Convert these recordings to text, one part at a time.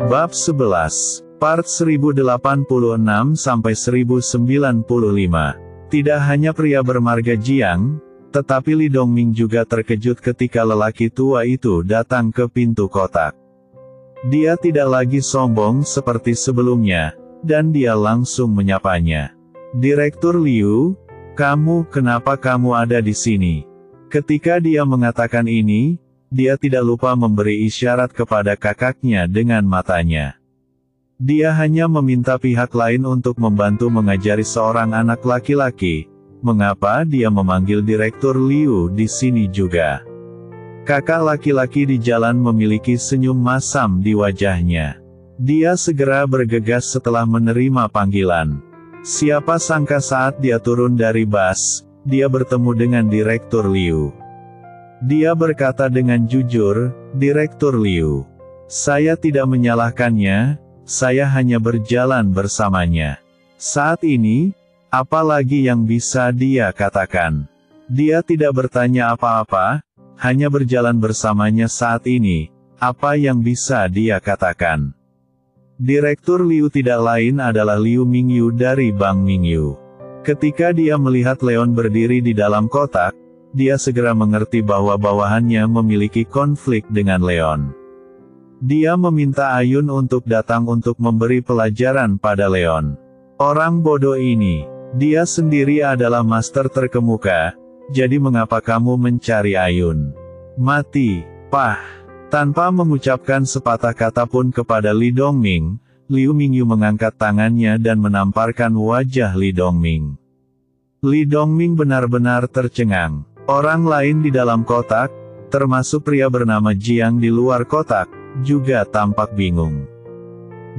Bab 11, Part 1086-1095. Tidak hanya pria bermarga Jiang, tetapi Li Dongming juga terkejut ketika lelaki tua itu datang ke pintu kotak. Dia tidak lagi sombong seperti sebelumnya, dan dia langsung menyapanya. "Direktur Liu, kenapa kamu ada di sini?" Ketika dia mengatakan ini, dia tidak lupa memberi isyarat kepada kakaknya dengan matanya. Dia hanya meminta pihak lain untuk membantu mengajari seorang anak laki-laki. Mengapa dia memanggil Direktur Liu di sini juga? Kakak laki-laki di jalan memiliki senyum masam di wajahnya. Dia segera bergegas setelah menerima panggilan. Siapa sangka saat dia turun dari bus, dia bertemu dengan Direktur Liu. Dia berkata dengan jujur, "Direktur Liu, saya tidak menyalahkannya, saya hanya berjalan bersamanya. Saat ini, apa lagi yang bisa dia katakan?" Dia tidak bertanya apa-apa, hanya berjalan bersamanya saat ini. Apa yang bisa dia katakan? Direktur Liu tidak lain adalah Liu Mingyu dari Bank Mingyu. Ketika dia melihat Leon berdiri di dalam kotak, dia segera mengerti bahwa bawahannya memiliki konflik dengan Leon. Dia meminta Ayun untuk datang untuk memberi pelajaran pada Leon. Orang bodoh ini, dia sendiri adalah master terkemuka, jadi mengapa kamu mencari Ayun? Mati, Pah. Tanpa mengucapkan sepatah kata pun kepada Li Dongming, Liu Mingyu mengangkat tangannya dan menamparkan wajah Li Dongming. Li Dongming benar-benar tercengang. Orang lain di dalam kotak, termasuk pria bernama Jiang di luar kotak, juga tampak bingung.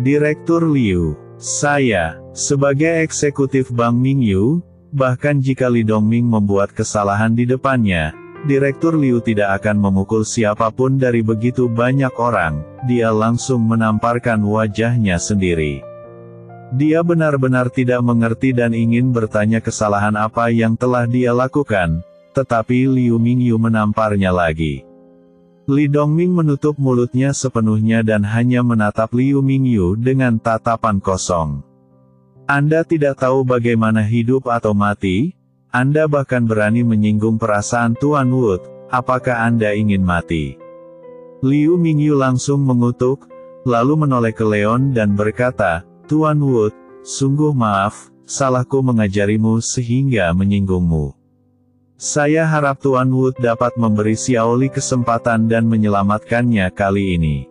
Direktur Liu, saya, sebagai eksekutif Bank Mingyu, bahkan jika Li Dongming membuat kesalahan di depannya, Direktur Liu tidak akan memukul siapapun dari begitu banyak orang, dia langsung menamparkan wajahnya sendiri. Dia benar-benar tidak mengerti dan ingin bertanya kesalahan apa yang telah dia lakukan, tetapi Liu Mingyu menamparnya lagi. Li Dongming menutup mulutnya sepenuhnya dan hanya menatap Liu Mingyu dengan tatapan kosong. Anda tidak tahu bagaimana hidup atau mati? Anda bahkan berani menyinggung perasaan Tuan Wood, apakah Anda ingin mati? Liu Mingyu langsung mengutuk, lalu menoleh ke Leon dan berkata, "Tuan Wood, sungguh maaf, salahku mengajarimu sehingga menyinggungmu. Saya harap Tuan Wood dapat memberi Xiaoli kesempatan dan menyelamatkannya kali ini."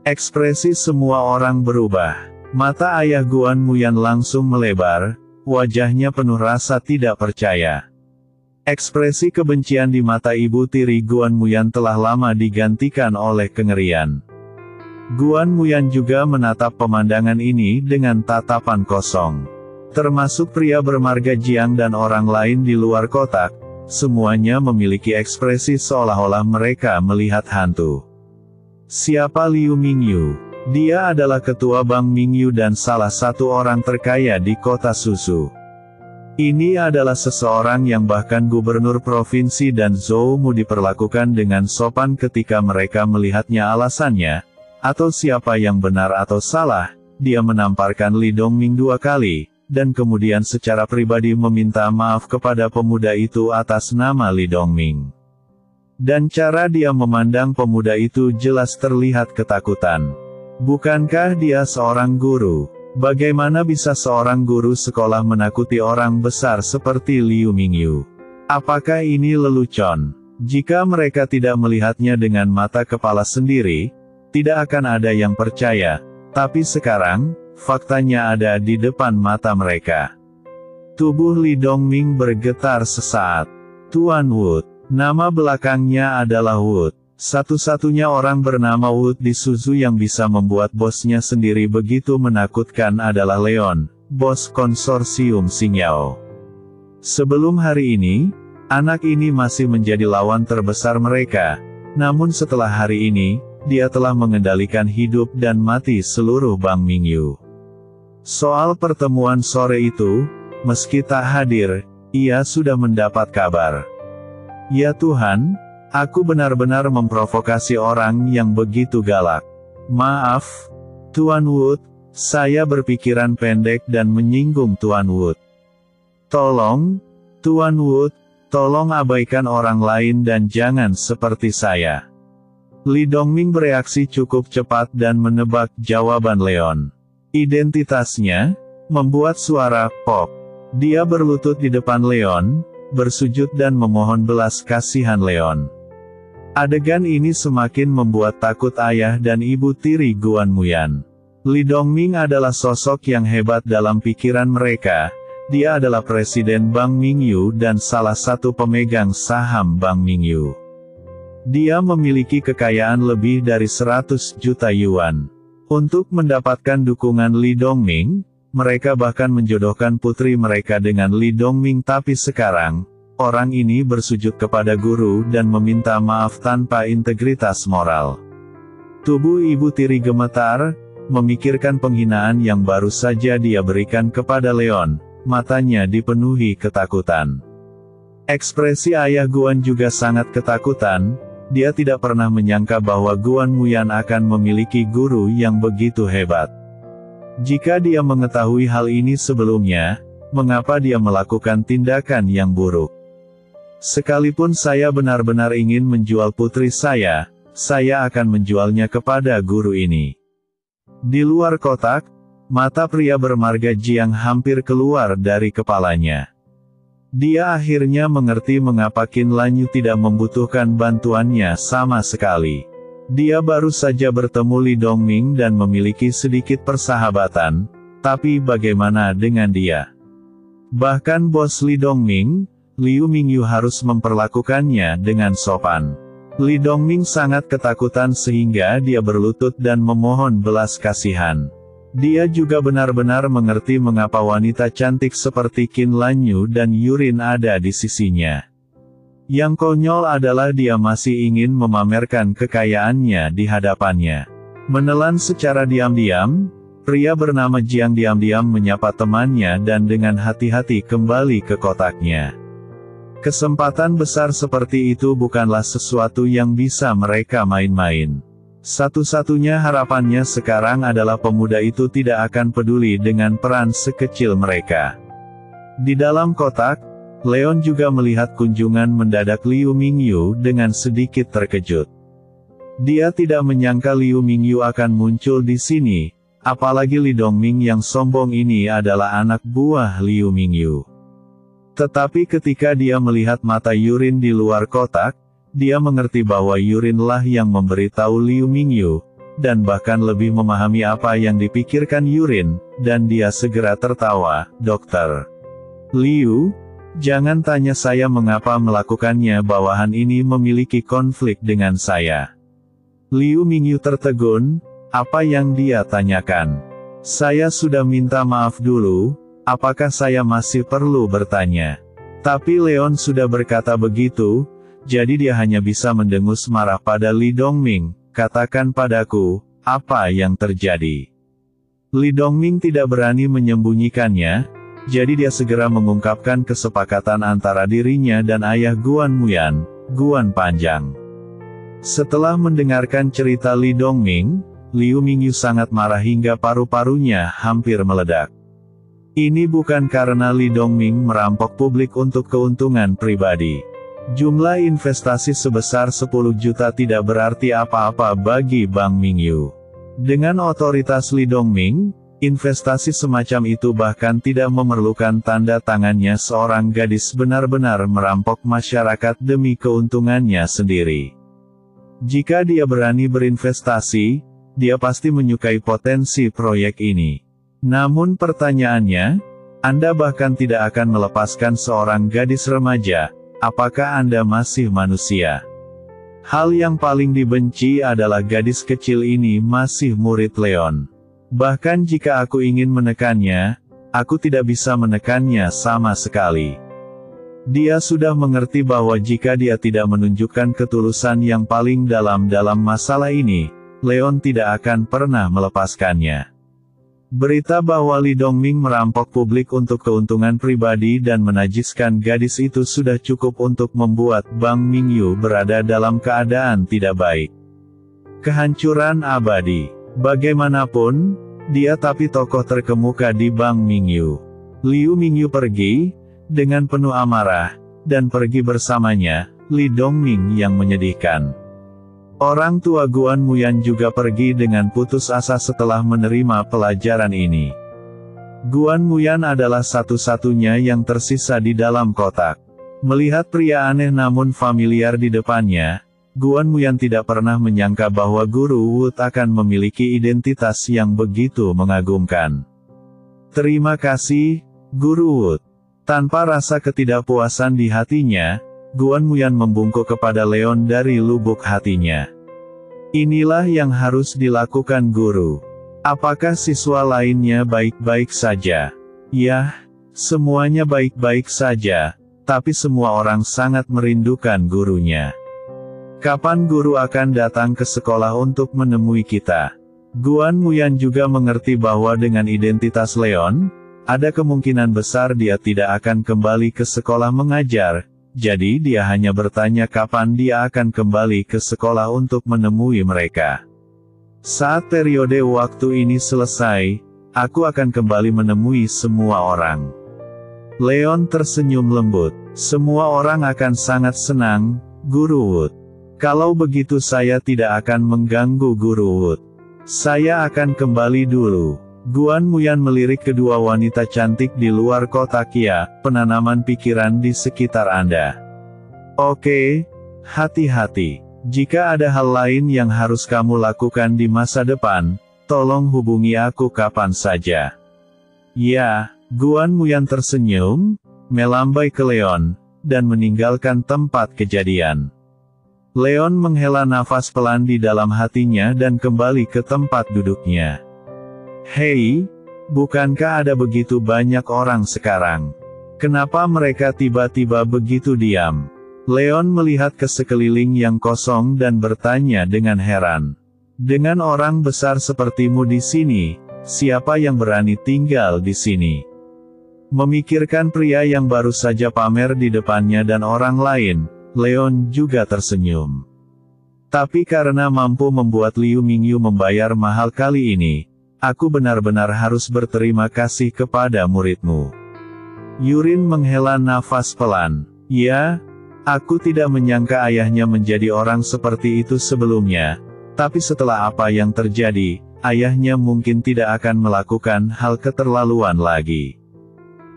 Ekspresi semua orang berubah. Mata ayah Guan Muyan langsung melebar, wajahnya penuh rasa tidak percaya. Ekspresi kebencian di mata ibu tiri Guan Muyan telah lama digantikan oleh kengerian. Guan Muyan juga menatap pemandangan ini dengan tatapan kosong. Termasuk pria bermarga Jiang dan orang lain di luar kotak, semuanya memiliki ekspresi seolah-olah mereka melihat hantu. Siapa Liu Mingyu? Dia adalah ketua Bank Mingyu dan salah satu orang terkaya di kota susu. Ini adalah seseorang yang bahkan gubernur provinsi dan Zhou Mu diperlakukan dengan sopan ketika mereka melihatnya. Alasannya, atau siapa yang benar atau salah, dia menamparkan Li Dongming 2 kali, dan kemudian secara pribadi meminta maaf kepada pemuda itu atas nama Li Dongming. Dan cara dia memandang pemuda itu jelas terlihat ketakutan. Bukankah dia seorang guru? Bagaimana bisa seorang guru sekolah menakuti orang besar seperti Liu Mingyu? Apakah ini lelucon? Jika mereka tidak melihatnya dengan mata kepala sendiri, tidak akan ada yang percaya. Tapi sekarang, faktanya ada di depan mata mereka. Tubuh Li Dongming bergetar sesaat. Tuan Wood, nama belakangnya adalah Wood. Satu-satunya orang bernama Wood di Suzu yang bisa membuat bosnya sendiri begitu menakutkan adalah Leon, bos konsorsium Xingyao. Sebelum hari ini, anak ini masih menjadi lawan terbesar mereka, namun setelah hari ini, dia telah mengendalikan hidup dan mati seluruh Bank Mingyu. Soal pertemuan sore itu, meski tak hadir, ia sudah mendapat kabar. Ya Tuhan, aku benar-benar memprovokasi orang yang begitu galak. Maaf, Tuan Wood, saya berpikiran pendek dan menyinggung Tuan Wood. Tolong, Tuan Wood, tolong abaikan orang lain dan jangan seperti saya. Li Dongming bereaksi cukup cepat dan menebak jawaban Leon. Identitasnya membuat suara pop. Dia berlutut di depan Leon, bersujud dan memohon belas kasihan Leon. Adegan ini semakin membuat takut ayah dan ibu tiri Guan Muyan. Li Dongming adalah sosok yang hebat dalam pikiran mereka. Dia adalah Presiden Bank Mingyu dan salah satu pemegang saham Bank Mingyu. Dia memiliki kekayaan lebih dari 100 juta yuan. Untuk mendapatkan dukungan Li Dongming, mereka bahkan menjodohkan putri mereka dengan Li Dongming, tapi sekarang, orang ini bersujud kepada guru dan meminta maaf tanpa integritas moral. Tubuh ibu tiri gemetar, memikirkan penghinaan yang baru saja dia berikan kepada Leon. Matanya dipenuhi ketakutan. Ekspresi ayah Guan juga sangat ketakutan. Dia tidak pernah menyangka bahwa Guan Muyan akan memiliki guru yang begitu hebat. Jika dia mengetahui hal ini sebelumnya, mengapa dia melakukan tindakan yang buruk? Sekalipun saya benar-benar ingin menjual putri saya akan menjualnya kepada guru ini. Di luar kotak, mata pria bermarga Jiang hampir keluar dari kepalanya. Dia akhirnya mengerti mengapa Qin Lanyu tidak membutuhkan bantuannya sama sekali. Dia baru saja bertemu Li Dongming dan memiliki sedikit persahabatan, tapi bagaimana dengan dia? Bahkan bos Li Dongming, Liu Mingyu harus memperlakukannya dengan sopan. Li Dongming sangat ketakutan sehingga dia berlutut dan memohon belas kasihan. Dia juga benar-benar mengerti mengapa wanita cantik seperti Qin Lanyu dan Yurin ada di sisinya. Yang konyol adalah dia masih ingin memamerkan kekayaannya di hadapannya. Menelan secara diam-diam, pria bernama Jiang diam-diam menyapa temannya dan dengan hati-hati kembali ke kotaknya. Kesempatan besar seperti itu bukanlah sesuatu yang bisa mereka main-main. Satu-satunya harapannya sekarang adalah pemuda itu tidak akan peduli dengan peran sekecil mereka. Di dalam kotak, Leon juga melihat kunjungan mendadak Liu Mingyu dengan sedikit terkejut. Dia tidak menyangka Liu Mingyu akan muncul di sini, apalagi Li Dongming yang sombong ini adalah anak buah Liu Mingyu. Tetapi ketika dia melihat mata Yurin di luar kotak, dia mengerti bahwa Yurinlah yang memberitahu Liu Mingyu, dan bahkan lebih memahami apa yang dipikirkan Yurin, dan dia segera tertawa. Dokter Liu, jangan tanya saya mengapa melakukannya, bawahan ini memiliki konflik dengan saya. Liu Mingyu tertegun, apa yang dia tanyakan? Saya sudah minta maaf dulu, apakah saya masih perlu bertanya? Tapi Leon sudah berkata begitu, jadi dia hanya bisa mendengus marah pada Li Dongming. Katakan padaku, apa yang terjadi? Li Dongming tidak berani menyembunyikannya, jadi dia segera mengungkapkan kesepakatan antara dirinya dan ayah Guan Muyan, Guan Panjang. Setelah mendengarkan cerita Li Dongming, Liu Mingyu sangat marah hingga paru-parunya hampir meledak. Ini bukan karena Li Dongming merampok publik untuk keuntungan pribadi. Jumlah investasi sebesar 10 juta tidak berarti apa-apa bagi Bank Mingyu. Dengan otoritas Li Dongming, investasi semacam itu bahkan tidak memerlukan tanda tangannya seorang gadis benar-benar merampok masyarakat demi keuntungannya sendiri. Jika dia berani berinvestasi, dia pasti menyukai potensi proyek ini. Namun pertanyaannya, Anda bahkan tidak akan melepaskan seorang gadis remaja. Apakah Anda masih manusia? Hal yang paling dibenci adalah gadis kecil ini masih murid Leon. Bahkan jika aku ingin menekannya, aku tidak bisa menekannya sama sekali. Dia sudah mengerti bahwa jika dia tidak menunjukkan ketulusan yang paling dalam masalah ini, Leon tidak akan pernah melepaskannya. Berita bahwa Li Dongming merampok publik untuk keuntungan pribadi dan menajiskan gadis itu sudah cukup untuk membuat Bank Mingyu berada dalam keadaan tidak baik. Kehancuran abadi. Bagaimanapun, dia tapi tokoh terkemuka di Bang Mingyu. Liu Mingyu pergi, dengan penuh amarah, dan pergi bersamanya, Li Dongming yang menyedihkan. Orang tua Guan Muyan juga pergi dengan putus asa setelah menerima pelajaran ini. Guan Muyan adalah satu-satunya yang tersisa di dalam kotak. Melihat pria aneh namun familiar di depannya, Guan Muyan tidak pernah menyangka bahwa Guru Wood akan memiliki identitas yang begitu mengagumkan. Terima kasih, Guru Wood. Tanpa rasa ketidakpuasan di hatinya, Guan Muyan membungkuk kepada Leon dari lubuk hatinya. Inilah yang harus dilakukan guru. Apakah siswa lainnya baik-baik saja? Yah, semuanya baik-baik saja, tapi semua orang sangat merindukan gurunya. Kapan guru akan datang ke sekolah untuk menemui kita? Guan Muyan juga mengerti bahwa dengan identitas Leon, ada kemungkinan besar dia tidak akan kembali ke sekolah mengajar, jadi dia hanya bertanya kapan dia akan kembali ke sekolah untuk menemui mereka. Saat periode waktu ini selesai, aku akan kembali menemui semua orang. Leon tersenyum lembut. Semua orang akan sangat senang, Guru Wood. Kalau begitu saya tidak akan mengganggu Guru Wood. Saya akan kembali dulu. Guan Muyan melirik kedua wanita cantik di luar kotak. Ya, penanaman pikiran di sekitar Anda. Oke, hati-hati. Jika ada hal lain yang harus kamu lakukan di masa depan, tolong hubungi aku kapan saja. Ya, Guan Muyan tersenyum, melambai ke Leon, dan meninggalkan tempat kejadian. Leon menghela nafas pelan di dalam hatinya dan kembali ke tempat duduknya. Hei, bukankah ada begitu banyak orang sekarang? Kenapa mereka tiba-tiba begitu diam? Leon melihat ke sekeliling yang kosong dan bertanya dengan heran. Dengan orang besar sepertimu di sini, siapa yang berani tinggal di sini? Memikirkan pria yang baru saja pamer di depannya dan orang lain, Leon juga tersenyum. Tapi karena mampu membuat Liu Mingyu membayar mahal kali ini, aku benar-benar harus berterima kasih kepada muridmu. Yurin menghela nafas pelan. Ya, aku tidak menyangka ayahnya menjadi orang seperti itu sebelumnya, tapi setelah apa yang terjadi, ayahnya mungkin tidak akan melakukan hal keterlaluan lagi.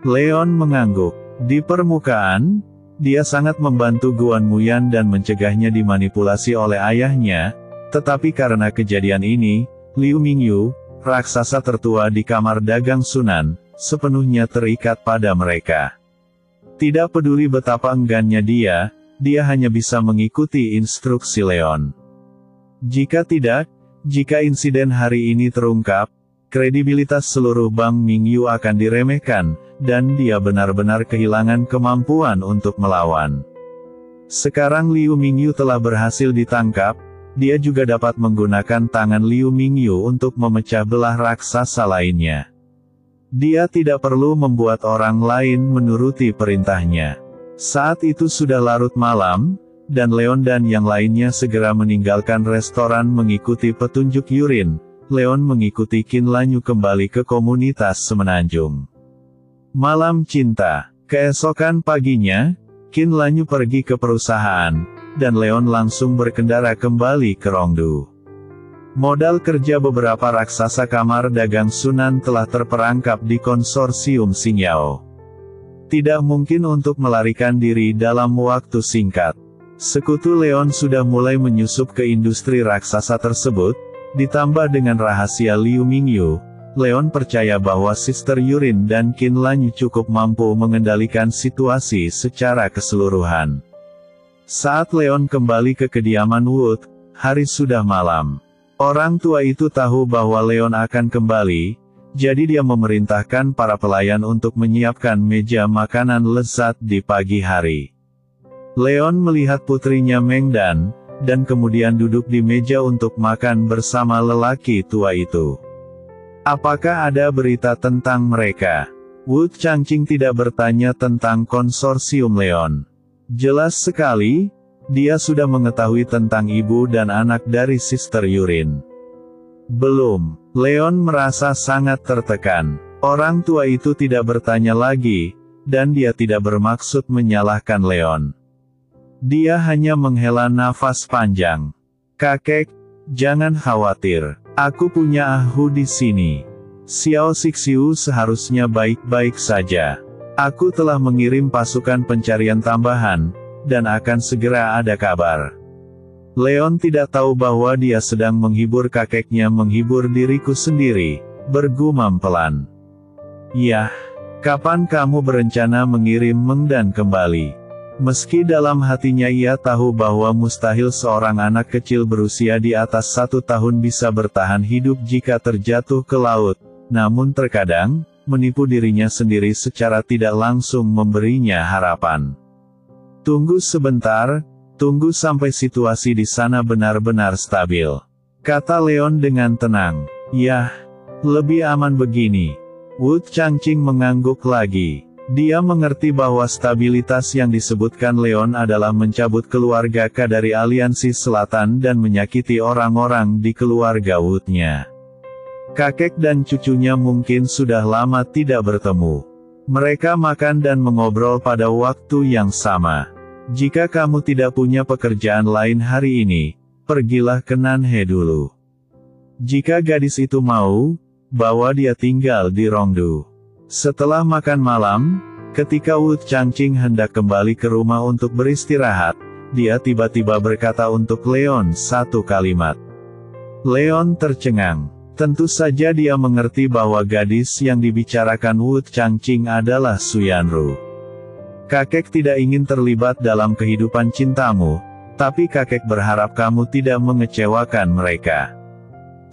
Leon mengangguk. Di permukaan, dia sangat membantu Guan Muyan dan mencegahnya dimanipulasi oleh ayahnya, tetapi karena kejadian ini, Liu Mingyu, raksasa tertua di kamar dagang Sunan, sepenuhnya terikat pada mereka. Tidak peduli betapa enggannya dia hanya bisa mengikuti instruksi Leon. Jika tidak, jika insiden hari ini terungkap, kredibilitas seluruh Bang Mingyu akan diremehkan, dan dia benar-benar kehilangan kemampuan untuk melawan. Sekarang Liu Mingyu telah berhasil ditangkap, dia juga dapat menggunakan tangan Liu Mingyu untuk memecah belah raksasa lainnya. Dia tidak perlu membuat orang lain menuruti perintahnya. Saat itu sudah larut malam, dan Leon dan yang lainnya segera meninggalkan restoran mengikuti petunjuk Yurin. Leon mengikuti Qin Lanyu kembali ke komunitas semenanjung. Malam cinta. Keesokan paginya, Qin Lanyu pergi ke perusahaan, dan Leon langsung berkendara kembali ke Rongdu. Modal kerja beberapa raksasa kamar dagang Sunan telah terperangkap di konsorsium Xingyao. Tidak mungkin untuk melarikan diri dalam waktu singkat. Sekutu Leon sudah mulai menyusup ke industri raksasa tersebut, ditambah dengan rahasia Liu Mingyu. Leon percaya bahwa Sister Yurin dan Qin Lanyu cukup mampu mengendalikan situasi secara keseluruhan. Saat Leon kembali ke kediaman Wood, hari sudah malam. Orang tua itu tahu bahwa Leon akan kembali, jadi dia memerintahkan para pelayan untuk menyiapkan meja makanan lezat di pagi hari. Leon melihat putrinya Mengdan, dan kemudian duduk di meja untuk makan bersama lelaki tua itu. Apakah ada berita tentang mereka? Wood Changqing tidak bertanya tentang konsorsium Leon. Jelas sekali, dia sudah mengetahui tentang ibu dan anak dari Sister Yurin. Belum. Leon merasa sangat tertekan. Orang tua itu tidak bertanya lagi, dan dia tidak bermaksud menyalahkan Leon. Dia hanya menghela nafas panjang. Kakek, jangan khawatir. Aku punya Ahu di sini. Xiao Sixiu seharusnya baik-baik saja. Aku telah mengirim pasukan pencarian tambahan, dan akan segera ada kabar. Leon tidak tahu bahwa dia sedang menghibur kakeknya, menghibur diriku sendiri, bergumam pelan. Yah, kapan kamu berencana mengirim Meng Dan kembali? Meski dalam hatinya ia tahu bahwa mustahil seorang anak kecil berusia di atas 1 tahun bisa bertahan hidup jika terjatuh ke laut, namun terkadang, menipu dirinya sendiri secara tidak langsung memberinya harapan. Tunggu sebentar, tunggu sampai situasi di sana benar-benar stabil, kata Leon dengan tenang. Yah, lebih aman begini. Wu Changqing mengangguk lagi. Dia mengerti bahwa stabilitas yang disebutkan Leon adalah mencabut keluarga K dari Aliansi Selatan dan menyakiti orang-orang di keluarga Wu-nya. Kakek dan cucunya mungkin sudah lama tidak bertemu. Mereka makan dan mengobrol pada waktu yang sama. Jika kamu tidak punya pekerjaan lain hari ini, pergilah ke Nanhe dulu. Jika gadis itu mau, bawa dia tinggal di Rongdu. Setelah makan malam, ketika Wu Changqing hendak kembali ke rumah untuk beristirahat, dia tiba-tiba berkata untuk Leon satu kalimat. Leon tercengang. Tentu saja dia mengerti bahwa gadis yang dibicarakan Wu Changqing adalah Su Yanru. Kakek tidak ingin terlibat dalam kehidupan cintamu, tapi kakek berharap kamu tidak mengecewakan mereka.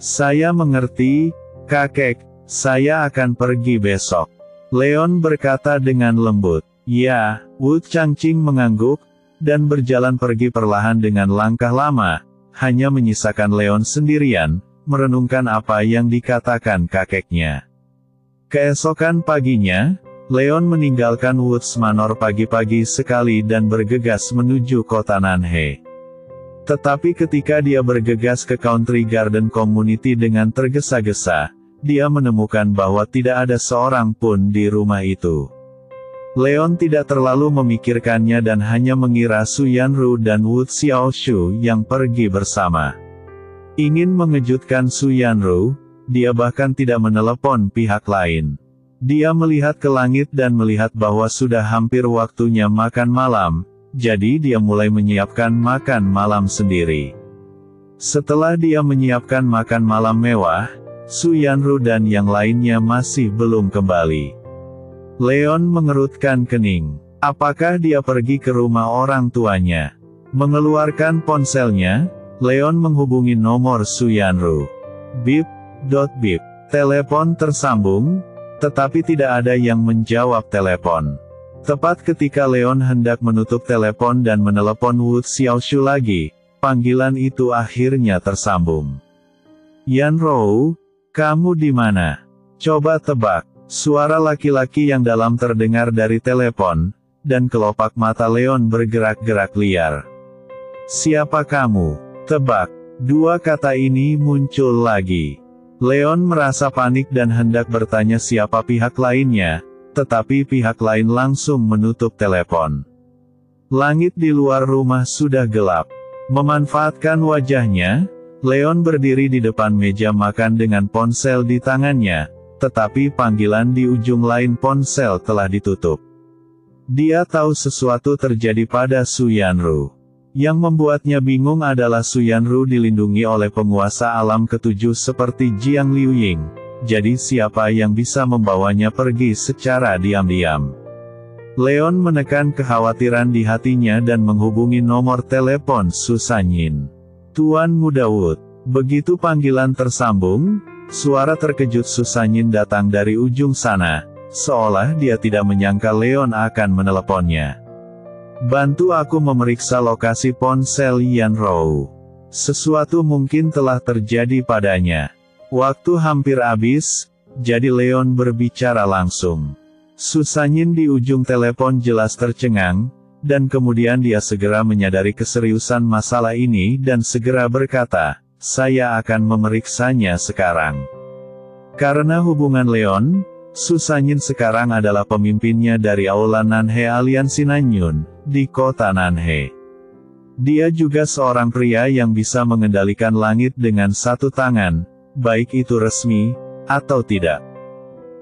Saya mengerti, kakek. Saya akan pergi besok. Leon berkata dengan lembut. Ya, Wu Changqing mengangguk, dan berjalan pergi perlahan dengan langkah lama, hanya menyisakan Leon sendirian, merenungkan apa yang dikatakan kakeknya. Keesokan paginya, Leon meninggalkan Woods Manor pagi-pagi sekali dan bergegas menuju kota Nanhe. Tetapi ketika dia bergegas ke Country Garden Community dengan tergesa-gesa, dia menemukan bahwa tidak ada seorang pun di rumah itu. Leon tidak terlalu memikirkannya dan hanya mengira Su Yanru dan Wu Xiaoshu yang pergi bersama. Ingin mengejutkan Su Yanru, dia bahkan tidak menelepon pihak lain. Dia melihat ke langit dan melihat bahwa sudah hampir waktunya makan malam, jadi dia mulai menyiapkan makan malam sendiri. Setelah dia menyiapkan makan malam mewah, Su Yanru dan yang lainnya masih belum kembali. Leon mengerutkan kening. Apakah dia pergi ke rumah orang tuanya? Mengeluarkan ponselnya, Leon menghubungi nomor Su Yanru. Bip. Telepon tersambung, tetapi tidak ada yang menjawab telepon. Tepat ketika Leon hendak menutup telepon dan menelepon Wu Xiaoshu lagi, panggilan itu akhirnya tersambung. Yanru, kamu di mana? Coba tebak. Suara laki-laki yang dalam terdengar dari telepon, dan kelopak mata Leon bergerak-gerak liar. Siapa kamu? Tebak. Dua kata ini muncul lagi. Leon merasa panik dan hendak bertanya siapa pihak lainnya, tetapi pihak lain langsung menutup telepon. Langit di luar rumah sudah gelap. Memanfaatkan wajahnya, Leon berdiri di depan meja makan dengan ponsel di tangannya, tetapi panggilan di ujung lain ponsel telah ditutup. Dia tahu sesuatu terjadi pada Su Yanru. Yang membuatnya bingung adalah Su Yanru dilindungi oleh penguasa alam ketujuh seperti Jiang Liuying, jadi siapa yang bisa membawanya pergi secara diam-diam? Leon menekan kekhawatiran di hatinya dan menghubungi nomor telepon Su Sanyin. Tuan Muda Wood. Begitu panggilan tersambung, suara terkejut Su Sanyin datang dari ujung sana, seolah dia tidak menyangka Leon akan meneleponnya. Bantu aku memeriksa lokasi ponsel Yanru. Sesuatu mungkin telah terjadi padanya. Waktu hampir habis, jadi Leon berbicara langsung. Su Sanyin di ujung telepon jelas tercengang, dan kemudian dia segera menyadari keseriusan masalah ini dan segera berkata, saya akan memeriksanya sekarang. Karena hubungan Leon, Su Sanyin sekarang adalah pemimpinnya dari Aula Nanhe Aliansi Nanyun, di kota Nanhe. Dia juga seorang pria yang bisa mengendalikan langit dengan satu tangan, baik itu resmi, atau tidak.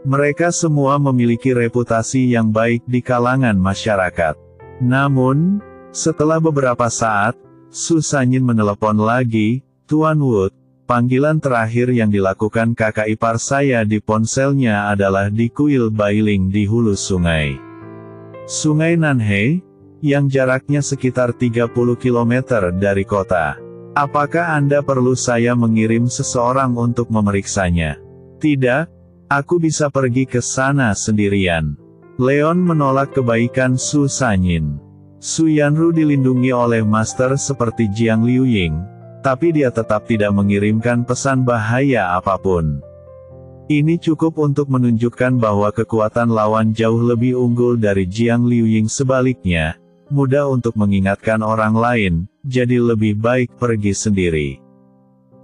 Mereka semua memiliki reputasi yang baik di kalangan masyarakat. Namun, setelah beberapa saat, Su Sanyin menelepon lagi, Tuan Wood, panggilan terakhir yang dilakukan kakak ipar saya di ponselnya adalah di kuil Bailing di hulu sungai. Sungai Nanhe, yang jaraknya sekitar 30 km dari kota. Apakah Anda perlu saya mengirim seseorang untuk memeriksanya? Tidak, aku bisa pergi ke sana sendirian. Leon menolak kebaikan Su Sanyin. Su Yanru dilindungi oleh master seperti Jiang Liuying, tapi dia tetap tidak mengirimkan pesan bahaya apapun. Ini cukup untuk menunjukkan bahwa kekuatan lawan jauh lebih unggul dari Jiang Liuying. Sebaliknya, mudah untuk mengingatkan orang lain, jadi lebih baik pergi sendiri.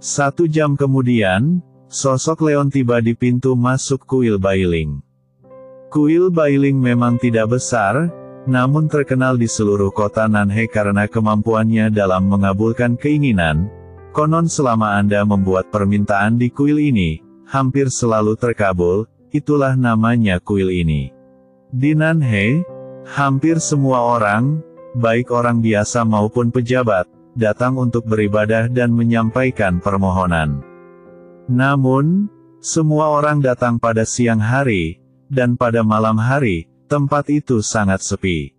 1 jam kemudian, sosok Leon tiba di pintu masuk kuil Bailing. Kuil Bailing memang tidak besar, namun terkenal di seluruh kota Nanhe karena kemampuannya dalam mengabulkan keinginan. Konon selama Anda membuat permintaan di kuil ini, hampir selalu terkabul, itulah namanya kuil ini. Di Nanhe, hampir semua orang, baik orang biasa maupun pejabat, datang untuk beribadah dan menyampaikan permohonan. Namun, semua orang datang pada siang hari, dan pada malam hari, tempat itu sangat sepi.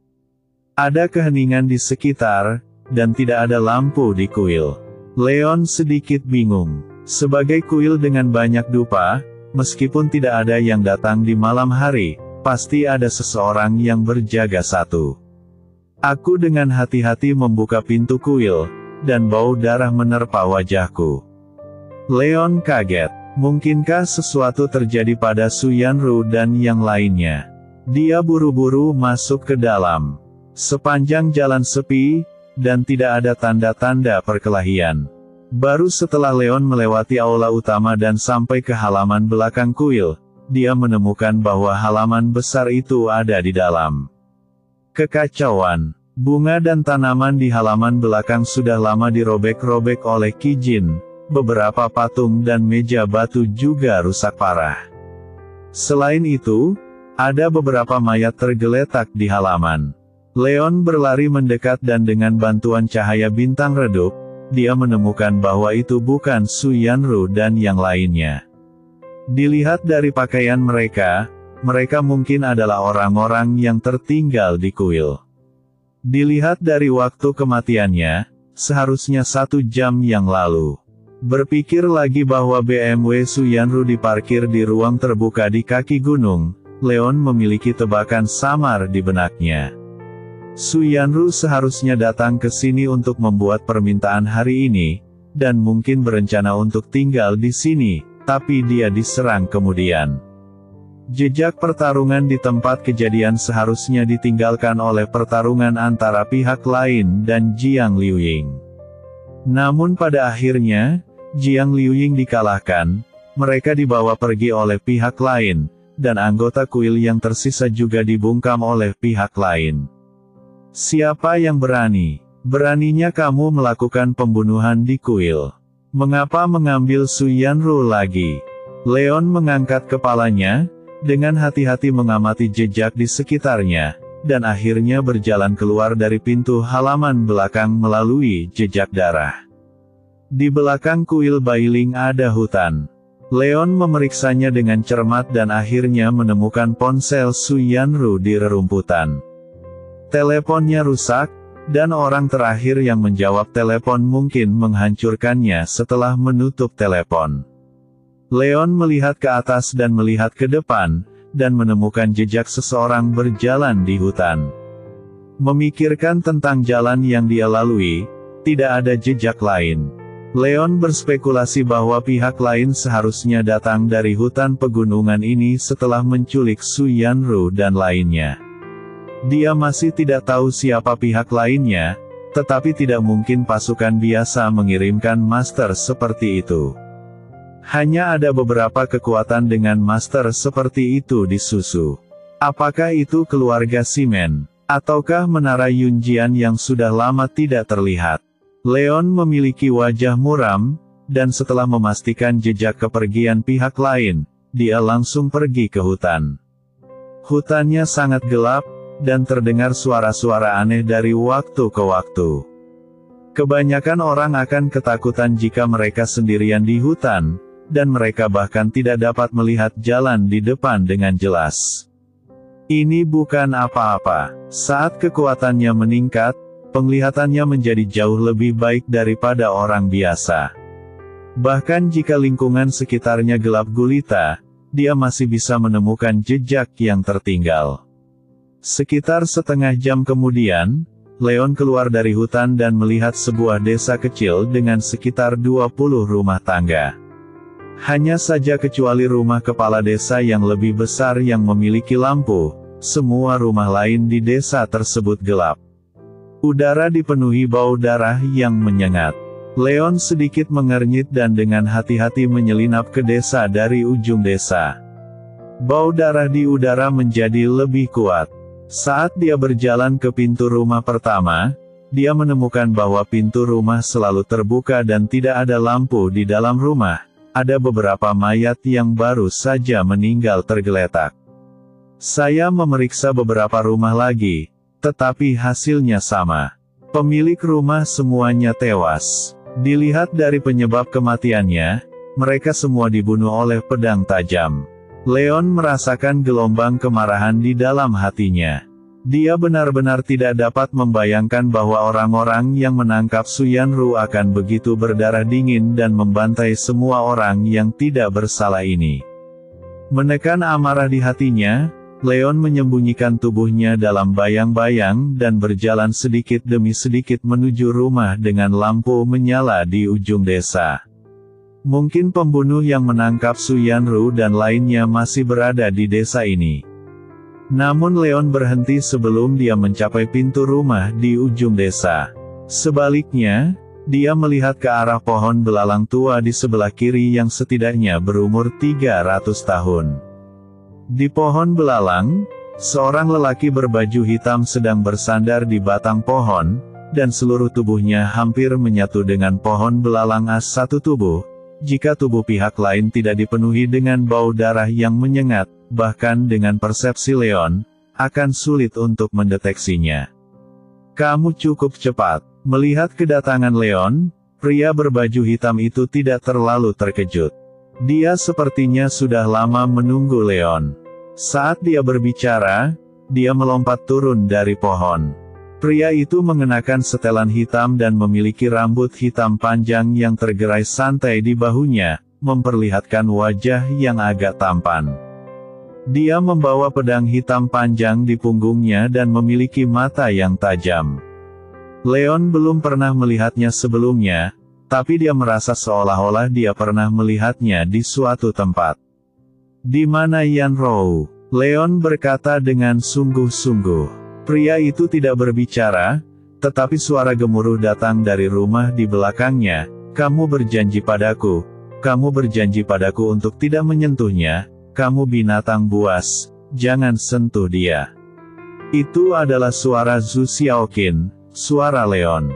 Ada keheningan di sekitar, dan tidak ada lampu di kuil. Leon sedikit bingung. Sebagai kuil dengan banyak dupa, meskipun tidak ada yang datang di malam hari, pasti ada seseorang yang berjaga satu. Aku dengan hati-hati membuka pintu kuil, dan bau darah menerpa wajahku. Leon kaget. Mungkinkah sesuatu terjadi pada Su Yanru dan yang lainnya? Dia buru-buru masuk ke dalam. Sepanjang jalan sepi, dan tidak ada tanda-tanda perkelahian. Baru setelah Leon melewati aula utama dan sampai ke halaman belakang kuil, dia menemukan bahwa halaman besar itu ada di dalam. Kekacauan. Bunga dan tanaman di halaman belakang sudah lama dirobek-robek oleh Qi Jin. Beberapa patung dan meja batu juga rusak parah. Selain itu, ada beberapa mayat tergeletak di halaman. Leon berlari mendekat dan dengan bantuan cahaya bintang redup, dia menemukan bahwa itu bukan Su Yanru dan yang lainnya. Dilihat dari pakaian mereka, mereka mungkin adalah orang-orang yang tertinggal di kuil. Dilihat dari waktu kematiannya, seharusnya 1 jam yang lalu. Berpikir lagi bahwa BMW Su Yanru diparkir di ruang terbuka di kaki gunung, Leon memiliki tebakan samar di benaknya. Su Yanru seharusnya datang ke sini untuk membuat permintaan hari ini, dan mungkin berencana untuk tinggal di sini, tapi dia diserang kemudian. Jejak pertarungan di tempat kejadian seharusnya ditinggalkan oleh pertarungan antara pihak lain dan Jiang Liuying. Namun pada akhirnya, Jiang Liuying dikalahkan, mereka dibawa pergi oleh pihak lain, dan anggota kuil yang tersisa juga dibungkam oleh pihak lain. Siapa yang berani? Beraninya kamu melakukan pembunuhan di kuil. Mengapa mengambil Su Yanru lagi? Leon mengangkat kepalanya, dengan hati-hati mengamati jejak di sekitarnya, dan akhirnya berjalan keluar dari pintu halaman belakang melalui jejak darah. Di belakang kuil Bailing ada hutan. Leon memeriksanya dengan cermat dan akhirnya menemukan ponsel Su Yanru di rerumputan. Teleponnya rusak, dan orang terakhir yang menjawab telepon mungkin menghancurkannya setelah menutup telepon. Leon melihat ke atas dan melihat ke depan, dan menemukan jejak seseorang berjalan di hutan. Memikirkan tentang jalan yang dia lalui, tidak ada jejak lain. Leon berspekulasi bahwa pihak lain seharusnya datang dari hutan pegunungan ini setelah menculik Su Yanru dan lainnya. Dia masih tidak tahu siapa pihak lainnya, Tetapi tidak mungkin pasukan biasa mengirimkan master seperti itu. Hanya ada beberapa kekuatan dengan master seperti itu di Susu. Apakah itu keluarga Simen? Ataukah menara Yunjian yang sudah lama tidak terlihat? Leon memiliki wajah muram, dan setelah memastikan jejak kepergian pihak lain, dia langsung pergi ke hutan. Hutannya sangat gelap, dan terdengar suara-suara aneh dari waktu ke waktu. Kebanyakan orang akan ketakutan jika mereka sendirian di hutan, dan mereka bahkan tidak dapat melihat jalan di depan dengan jelas. Ini bukan apa-apa. Saat kekuatannya meningkat, penglihatannya menjadi jauh lebih baik daripada orang biasa. Bahkan jika lingkungan sekitarnya gelap gulita, dia masih bisa menemukan jejak yang tertinggal. Sekitar setengah jam kemudian, Leon keluar dari hutan dan melihat sebuah desa kecil dengan sekitar 20 rumah tangga. Hanya saja kecuali rumah kepala desa yang lebih besar yang memiliki lampu, semua rumah lain di desa tersebut gelap. Udara dipenuhi bau darah yang menyengat. Leon sedikit mengernyit dan dengan hati-hati menyelinap ke desa dari ujung desa. Bau darah di udara menjadi lebih kuat. Saat dia berjalan ke pintu rumah pertama, dia menemukan bahwa pintu rumah selalu terbuka dan tidak ada lampu di dalam rumah. Ada beberapa mayat yang baru saja meninggal tergeletak. Saya memeriksa beberapa rumah lagi, tetapi hasilnya sama. Pemilik rumah semuanya tewas. Dilihat dari penyebab kematiannya, mereka semua dibunuh oleh pedang tajam. Leon merasakan gelombang kemarahan di dalam hatinya. Dia benar-benar tidak dapat membayangkan bahwa orang-orang yang menangkap Suyanru akan begitu berdarah dingin dan membantai semua orang yang tidak bersalah ini. Menekan amarah di hatinya, Leon menyembunyikan tubuhnya dalam bayang-bayang dan berjalan sedikit demi sedikit menuju rumah dengan lampu menyala di ujung desa. Mungkin pembunuh yang menangkap Suyanru dan lainnya masih berada di desa ini. Namun Leon berhenti sebelum dia mencapai pintu rumah di ujung desa. Sebaliknya, dia melihat ke arah pohon belalang tua di sebelah kiri yang setidaknya berumur 300 tahun. Di pohon belalang, seorang lelaki berbaju hitam sedang bersandar di batang pohon, dan seluruh tubuhnya hampir menyatu dengan pohon belalang as satu tubuh. Jika tubuh pihak lain tidak dipenuhi dengan bau darah yang menyengat, bahkan dengan persepsi Leon, akan sulit untuk mendeteksinya. Kamu cukup cepat. Melihat kedatangan Leon, pria berbaju hitam itu tidak terlalu terkejut. Dia sepertinya sudah lama menunggu Leon. Saat dia berbicara, dia melompat turun dari pohon. Pria itu mengenakan setelan hitam dan memiliki rambut hitam panjang yang tergerai santai di bahunya, memperlihatkan wajah yang agak tampan. Dia membawa pedang hitam panjang di punggungnya dan memiliki mata yang tajam. Leon belum pernah melihatnya sebelumnya, tapi dia merasa seolah-olah dia pernah melihatnya di suatu tempat. Di mana Yanrou? Leon berkata dengan sungguh-sungguh. Pria itu tidak berbicara, tetapi suara gemuruh datang dari rumah di belakangnya. Kamu berjanji padaku untuk tidak menyentuhnya, kamu binatang buas, jangan sentuh dia. Itu adalah suara Zhu Xiaoqin, suara Leon.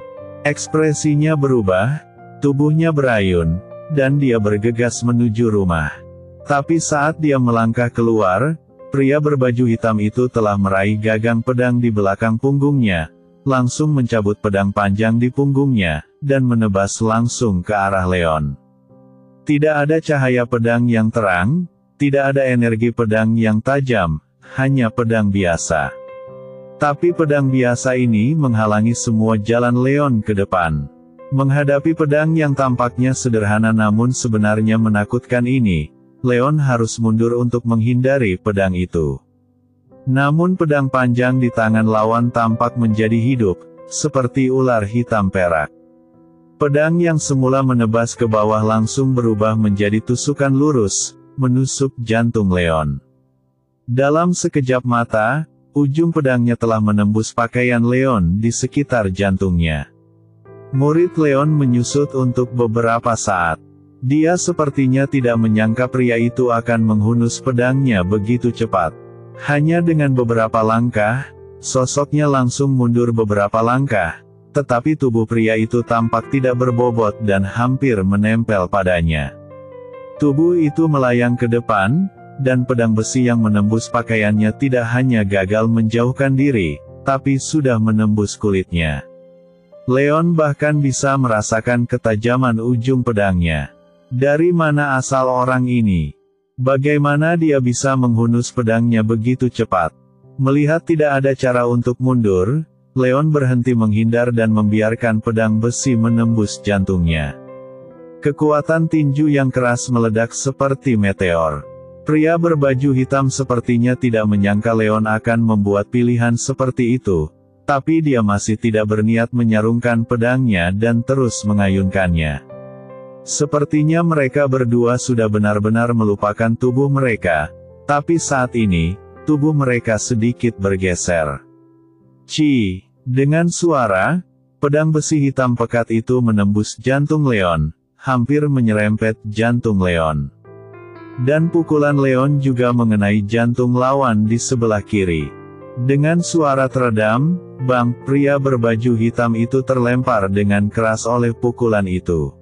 Ekspresinya berubah, tubuhnya berayun, dan dia bergegas menuju rumah. Tapi saat dia melangkah keluar, pria berbaju hitam itu telah meraih gagang pedang di belakang punggungnya, langsung mencabut pedang panjang di punggungnya, dan menebas langsung ke arah Leon. Tidak ada cahaya pedang yang terang, tidak ada energi pedang yang tajam, hanya pedang biasa. Tapi pedang biasa ini menghalangi semua jalan Leon ke depan. Menghadapi pedang yang tampaknya sederhana namun sebenarnya menakutkan ini, Leon harus mundur untuk menghindari pedang itu. Namun pedang panjang di tangan lawan tampak menjadi hidup, seperti ular hitam perak. Pedang yang semula menebas ke bawah langsung berubah menjadi tusukan lurus, menusuk jantung Leon. Dalam sekejap mata, ujung pedangnya telah menembus pakaian Leon di sekitar jantungnya. Murid Leon menyusut untuk beberapa saat. Dia sepertinya tidak menyangka pria itu akan menghunus pedangnya begitu cepat. Hanya dengan beberapa langkah, sosoknya langsung mundur beberapa langkah, tetapi tubuh pria itu tampak tidak berbobot dan hampir menempel padanya. Tubuh itu melayang ke depan, dan pedang besi yang menembus pakaiannya tidak hanya gagal menjauhkan diri, tapi sudah menembus kulitnya. Leon bahkan bisa merasakan ketajaman ujung pedangnya. Dari mana asal orang ini? Bagaimana dia bisa menghunus pedangnya begitu cepat? Melihat tidak ada cara untuk mundur, Leon berhenti menghindar dan membiarkan pedang besi menembus jantungnya. Kekuatan tinju yang keras meledak seperti meteor. Pria berbaju hitam sepertinya tidak menyangka Leon akan membuat pilihan seperti itu, tapi dia masih tidak berniat menyarungkan pedangnya dan terus mengayunkannya. Sepertinya mereka berdua sudah benar-benar melupakan tubuh mereka, tapi saat ini, tubuh mereka sedikit bergeser. Ci, dengan suara, pedang besi hitam pekat itu menembus jantung Leon, hampir menyerempet jantung Leon. Dan pukulan Leon juga mengenai jantung lawan di sebelah kiri. Dengan suara teredam, bang, pria berbaju hitam itu terlempar dengan keras oleh pukulan itu.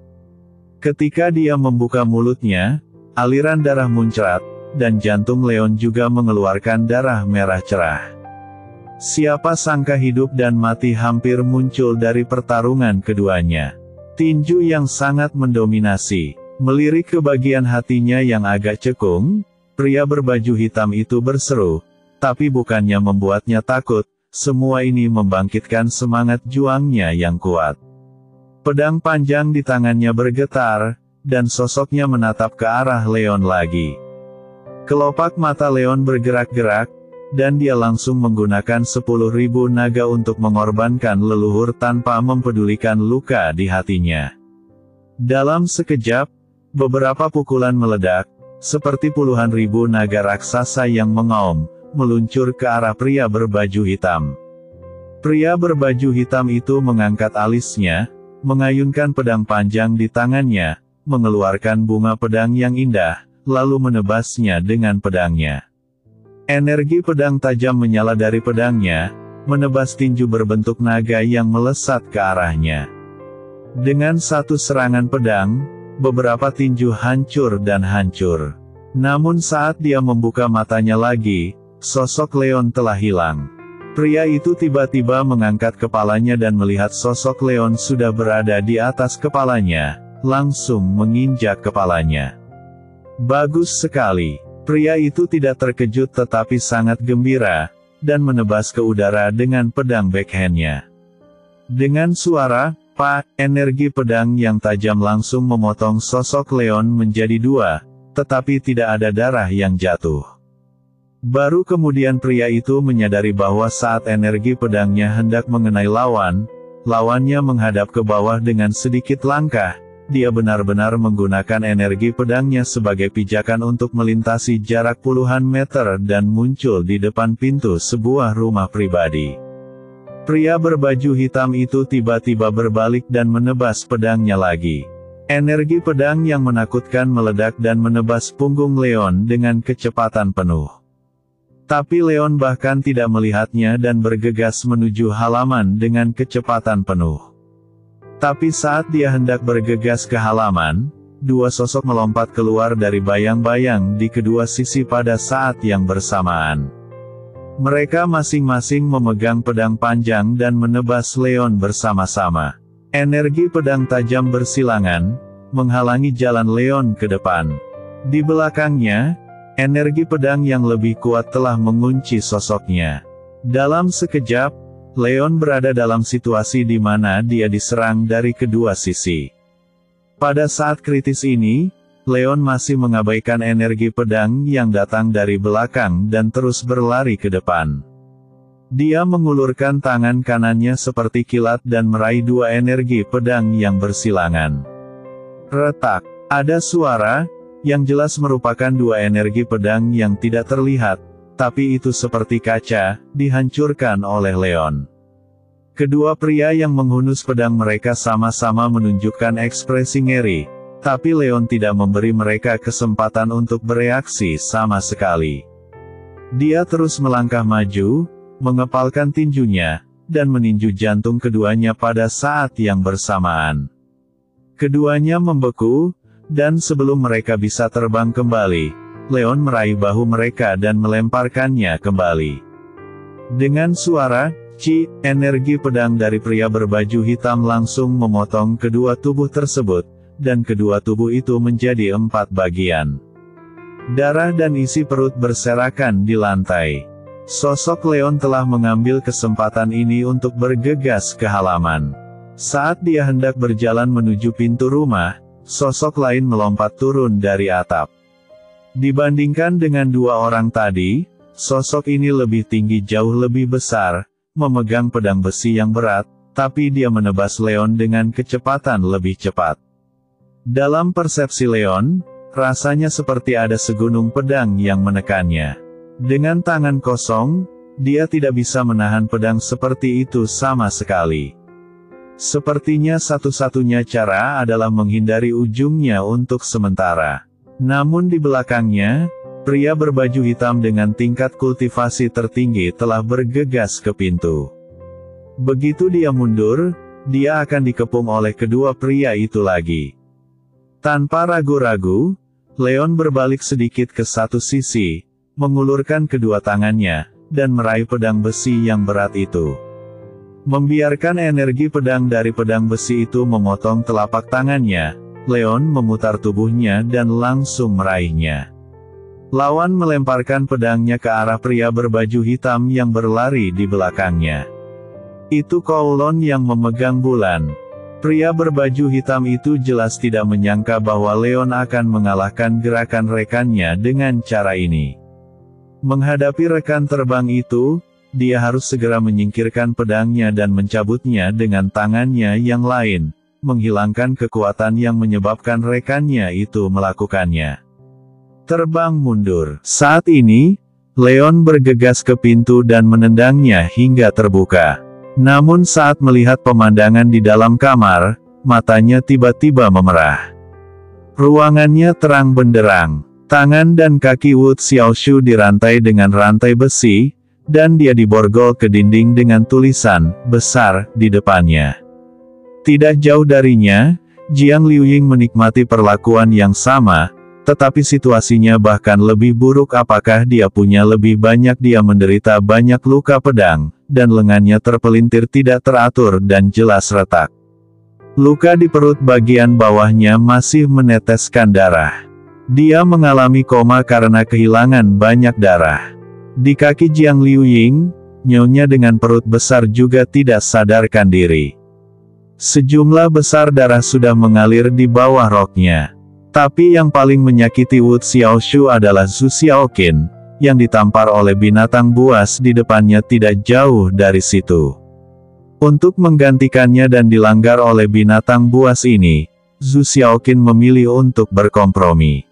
Ketika dia membuka mulutnya, aliran darah muncrat, dan jantung Leon juga mengeluarkan darah merah cerah. Siapa sangka hidup dan mati hampir muncul dari pertarungan keduanya. Tinju yang sangat mendominasi, melirik ke bagian hatinya yang agak cekung, pria berbaju hitam itu berseru, tapi bukannya membuatnya takut, semua ini membangkitkan semangat juangnya yang kuat. Pedang panjang di tangannya bergetar, dan sosoknya menatap ke arah Leon lagi. Kelopak mata Leon bergerak-gerak, dan dia langsung menggunakan 10.000 naga untuk mengorbankan leluhur tanpa mempedulikan luka di hatinya. Dalam sekejap, beberapa pukulan meledak, seperti puluhan ribu naga raksasa yang mengaum, meluncur ke arah pria berbaju hitam. Pria berbaju hitam itu mengangkat alisnya, mengayunkan pedang panjang di tangannya, mengeluarkan bunga pedang yang indah, lalu menebasnya dengan pedangnya. Energi pedang tajam menyala dari pedangnya, menebas tinju berbentuk naga yang melesat ke arahnya. Dengan satu serangan pedang, beberapa tinju hancur dan hancur. Namun saat dia membuka matanya lagi, sosok Leon telah hilang. Pria itu tiba-tiba mengangkat kepalanya dan melihat sosok Leon sudah berada di atas kepalanya, langsung menginjak kepalanya. Bagus sekali. Pria itu tidak terkejut tetapi sangat gembira, dan menebas ke udara dengan pedang backhandnya. Dengan suara, "Pak!" energi pedang yang tajam langsung memotong sosok Leon menjadi dua, tetapi tidak ada darah yang jatuh. Baru kemudian pria itu menyadari bahwa saat energi pedangnya hendak mengenai lawannya menghadap ke bawah dengan sedikit langkah, dia benar-benar menggunakan energi pedangnya sebagai pijakan untuk melintasi jarak puluhan meter dan muncul di depan pintu sebuah rumah pribadi. Pria berbaju hitam itu tiba-tiba berbalik dan menebas pedangnya lagi. Energi pedang yang menakutkan meledak dan menebas punggung Leon dengan kecepatan penuh. Tapi Leon bahkan tidak melihatnya dan bergegas menuju halaman dengan kecepatan penuh. Tapi saat dia hendak bergegas ke halaman, dua sosok melompat keluar dari bayang-bayang di kedua sisi pada saat yang bersamaan. Mereka masing-masing memegang pedang panjang dan menebas Leon bersama-sama. Energi pedang tajam bersilangan, menghalangi jalan Leon ke depan. Di belakangnya, energi pedang yang lebih kuat telah mengunci sosoknya. Dalam sekejap, Leon berada dalam situasi di mana dia diserang dari kedua sisi. Pada saat kritis ini, Leon masih mengabaikan energi pedang yang datang dari belakang dan terus berlari ke depan. Dia mengulurkan tangan kanannya seperti kilat dan meraih dua energi pedang yang bersilangan. Retak, ada suara, yang jelas merupakan dua energi pedang yang tidak terlihat, tapi itu seperti kaca, dihancurkan oleh Leon. Kedua pria yang menghunus pedang mereka sama-sama menunjukkan ekspresi ngeri, tapi Leon tidak memberi mereka kesempatan untuk bereaksi sama sekali. Dia terus melangkah maju, mengepalkan tinjunya, dan meninju jantung keduanya pada saat yang bersamaan. Keduanya membeku, dan sebelum mereka bisa terbang kembali, Leon meraih bahu mereka dan melemparkannya kembali. Dengan suara "ci", energi pedang dari pria berbaju hitam langsung memotong kedua tubuh tersebut, dan kedua tubuh itu menjadi 4 bagian. Darah dan isi perut berserakan di lantai. Sosok Leon telah mengambil kesempatan ini untuk bergegas ke halaman. Saat dia hendak berjalan menuju pintu rumah, sosok lain melompat turun dari atap. Dibandingkan dengan dua orang tadi, sosok ini lebih tinggi, jauh lebih besar, memegang pedang besi yang berat, tapi dia menebas Leon dengan kecepatan lebih cepat. Dalam persepsi Leon, rasanya seperti ada segunung pedang yang menekannya. Dengan tangan kosong, dia tidak bisa menahan pedang seperti itu sama sekali. Sepertinya satu-satunya cara adalah menghindari ujungnya untuk sementara. Namun di belakangnya, pria berbaju hitam dengan tingkat kultivasi tertinggi telah bergegas ke pintu. Begitu dia mundur, dia akan dikepung oleh kedua pria itu lagi. Tanpa ragu-ragu, Leon berbalik sedikit ke satu sisi, mengulurkan kedua tangannya, dan meraih pedang besi yang berat itu. Membiarkan energi pedang dari pedang besi itu memotong telapak tangannya, Leon memutar tubuhnya dan langsung meraihnya. Lawan melemparkan pedangnya ke arah pria berbaju hitam yang berlari di belakangnya. Itu Kowloon yang memegang bulan. Pria berbaju hitam itu jelas tidak menyangka bahwa Leon akan mengalahkan gerakan rekannya dengan cara ini. Menghadapi rekan terbang itu, dia harus segera menyingkirkan pedangnya dan mencabutnya dengan tangannya yang lain, menghilangkan kekuatan yang menyebabkan rekannya itu melakukannya. Terbang mundur. Saat ini, Leon bergegas ke pintu dan menendangnya hingga terbuka. Namun saat melihat pemandangan di dalam kamar, matanya tiba-tiba memerah. Ruangannya terang benderang. Tangan dan kaki Wu Xiaoshu dirantai dengan rantai besi, dan dia diborgol ke dinding dengan tulisan besar di depannya. Tidak jauh darinya, Jiang Liuying menikmati perlakuan yang sama, tetapi situasinya bahkan lebih buruk. Apakah dia punya lebih banyak? Dia menderita banyak luka pedang, dan lengannya terpelintir tidak teratur dan jelas retak. Luka di perut bagian bawahnya masih meneteskan darah. Dia mengalami koma karena kehilangan banyak darah. Di kaki Jiang Liuying, nyonya dengan perut besar juga tidak sadarkan diri. Sejumlah besar darah sudah mengalir di bawah roknya. Tapi yang paling menyakiti Wu Xiaoshu adalah Zhu Xiaoqin, yang ditampar oleh binatang buas di depannya tidak jauh dari situ. Untuk menggantikannya dan dilanggar oleh binatang buas ini, Zhu Xiaoqin memilih untuk berkompromi.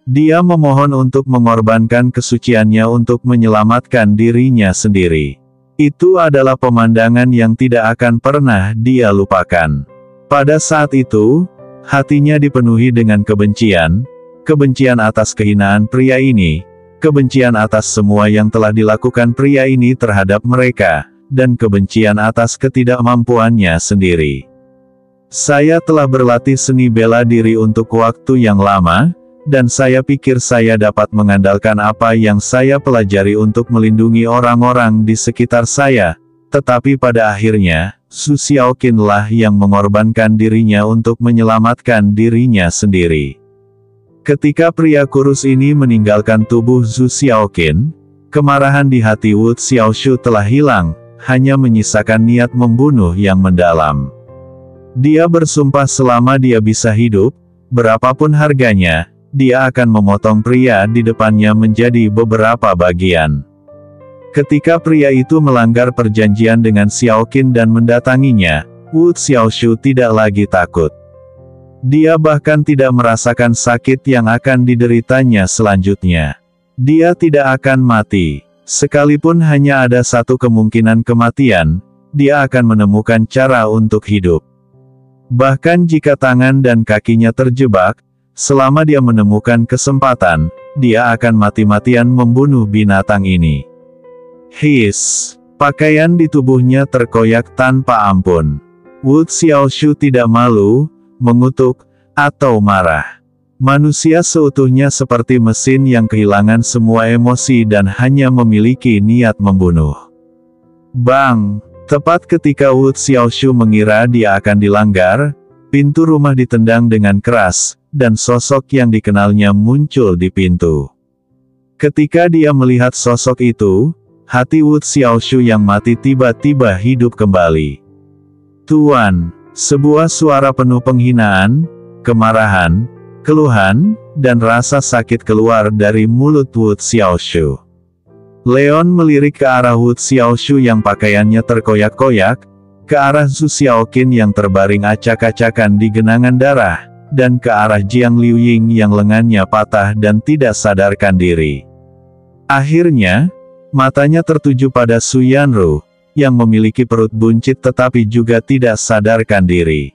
Dia memohon untuk mengorbankan kesuciannya untuk menyelamatkan dirinya sendiri. Itu adalah pemandangan yang tidak akan pernah dia lupakan. Pada saat itu, hatinya dipenuhi dengan kebencian, kebencian atas kehinaan pria ini, kebencian atas semua yang telah dilakukan pria ini terhadap mereka, dan kebencian atas ketidakmampuannya sendiri. Saya telah berlatih seni bela diri untuk waktu yang lama, dan saya pikir saya dapat mengandalkan apa yang saya pelajari untuk melindungi orang-orang di sekitar saya, tetapi pada akhirnya, Zhu Xiaoqin lah yang mengorbankan dirinya untuk menyelamatkan dirinya sendiri. Ketika pria kurus ini meninggalkan tubuh Zhu Xiaoqin, kemarahan di hati Wu Xiaoshu telah hilang, hanya menyisakan niat membunuh yang mendalam. Dia bersumpah selama dia bisa hidup, berapapun harganya, dia akan memotong pria di depannya menjadi beberapa bagian. Ketika pria itu melanggar perjanjian dengan Xiaoqin dan mendatanginya, Wu Xiaoshu tidak lagi takut. Dia bahkan tidak merasakan sakit yang akan dideritanya selanjutnya. Dia tidak akan mati. Sekalipun hanya ada satu kemungkinan kematian, dia akan menemukan cara untuk hidup. Bahkan jika tangan dan kakinya terjebak, selama dia menemukan kesempatan, dia akan mati-matian membunuh binatang ini. Hiss! Pakaian di tubuhnya terkoyak tanpa ampun. Wu Xiaoshu tidak malu, mengutuk, atau marah. Manusia seutuhnya seperti mesin yang kehilangan semua emosi dan hanya memiliki niat membunuh. Bang! Tepat ketika Wu Xiaoshu mengira dia akan dilanggar, pintu rumah ditendang dengan keras, dan sosok yang dikenalnya muncul di pintu. Ketika dia melihat sosok itu, hati Wu Xiaoshu yang mati tiba-tiba hidup kembali. Tuan! Sebuah suara penuh penghinaan, kemarahan, keluhan, dan rasa sakit keluar dari mulut Wu Xiaoshu. Leon melirik ke arah Wu Xiaoshu yang pakaiannya terkoyak-koyak, ke arah Zhu Xiaoqin yang terbaring acak-acakan di genangan darah, dan ke arah Jiang Liuying yang lengannya patah dan tidak sadarkan diri. Akhirnya, matanya tertuju pada Su Yanru, yang memiliki perut buncit tetapi juga tidak sadarkan diri.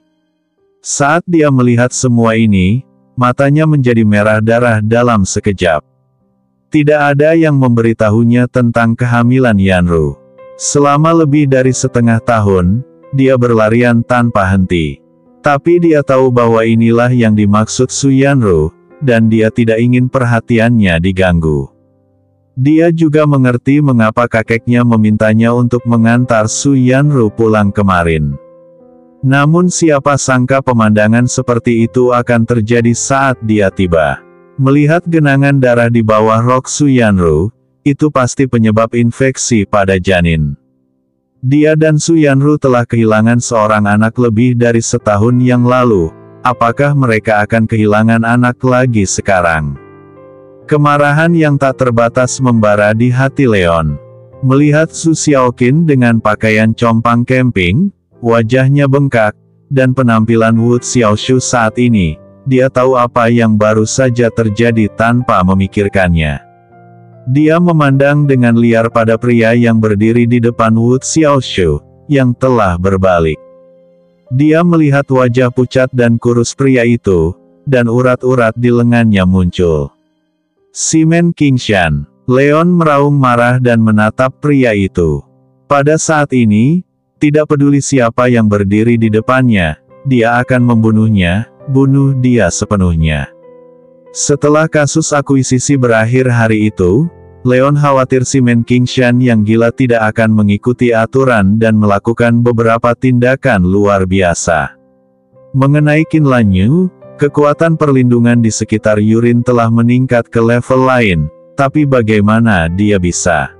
Saat dia melihat semua ini, matanya menjadi merah darah dalam sekejap. Tidak ada yang memberitahunya tentang kehamilan Yanru. Selama lebih dari setengah tahun, dia berlarian tanpa henti. Tapi dia tahu bahwa inilah yang dimaksud Su Yanru, dan dia tidak ingin perhatiannya diganggu. Dia juga mengerti mengapa kakeknya memintanya untuk mengantar Su Yanru pulang kemarin. Namun siapa sangka pemandangan seperti itu akan terjadi saat dia tiba. Melihat genangan darah di bawah rok Su Yanru, itu pasti penyebab infeksi pada janin. Dia dan Su Yanru telah kehilangan seorang anak lebih dari setahun yang lalu, apakah mereka akan kehilangan anak lagi sekarang? Kemarahan yang tak terbatas membara di hati Leon. Melihat Zhu Xiaoqin dengan pakaian compang camping, wajahnya bengkak, dan penampilan Wu Xiaoshu saat ini, dia tahu apa yang baru saja terjadi tanpa memikirkannya. Dia memandang dengan liar pada pria yang berdiri di depan Wu Xiaoshu, yang telah berbalik. Dia melihat wajah pucat dan kurus pria itu, dan urat-urat di lengannya muncul. Simen Qingshan. Leon meraung marah dan menatap pria itu. Pada saat ini, tidak peduli siapa yang berdiri di depannya, dia akan membunuhnya, bunuh dia sepenuhnya. Setelah kasus akuisisi berakhir hari itu, Leon khawatir Simen Qingshan yang gila tidak akan mengikuti aturan dan melakukan beberapa tindakan luar biasa. Mengenai Qin Lanyu, kekuatan perlindungan di sekitar Yurin telah meningkat ke level lain, tapi bagaimana dia bisa?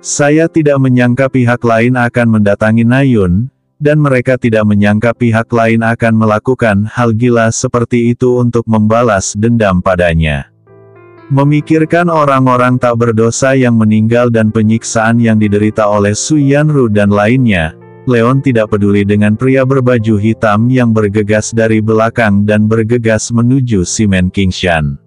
Saya tidak menyangka pihak lain akan mendatangi Nayun, dan mereka tidak menyangka pihak lain akan melakukan hal gila seperti itu untuk membalas dendam padanya. Memikirkan orang-orang tak berdosa yang meninggal dan penyiksaan yang diderita oleh Su Yanru dan lainnya, Leon tidak peduli dengan pria berbaju hitam yang bergegas dari belakang dan bergegas menuju Simen Qingshan.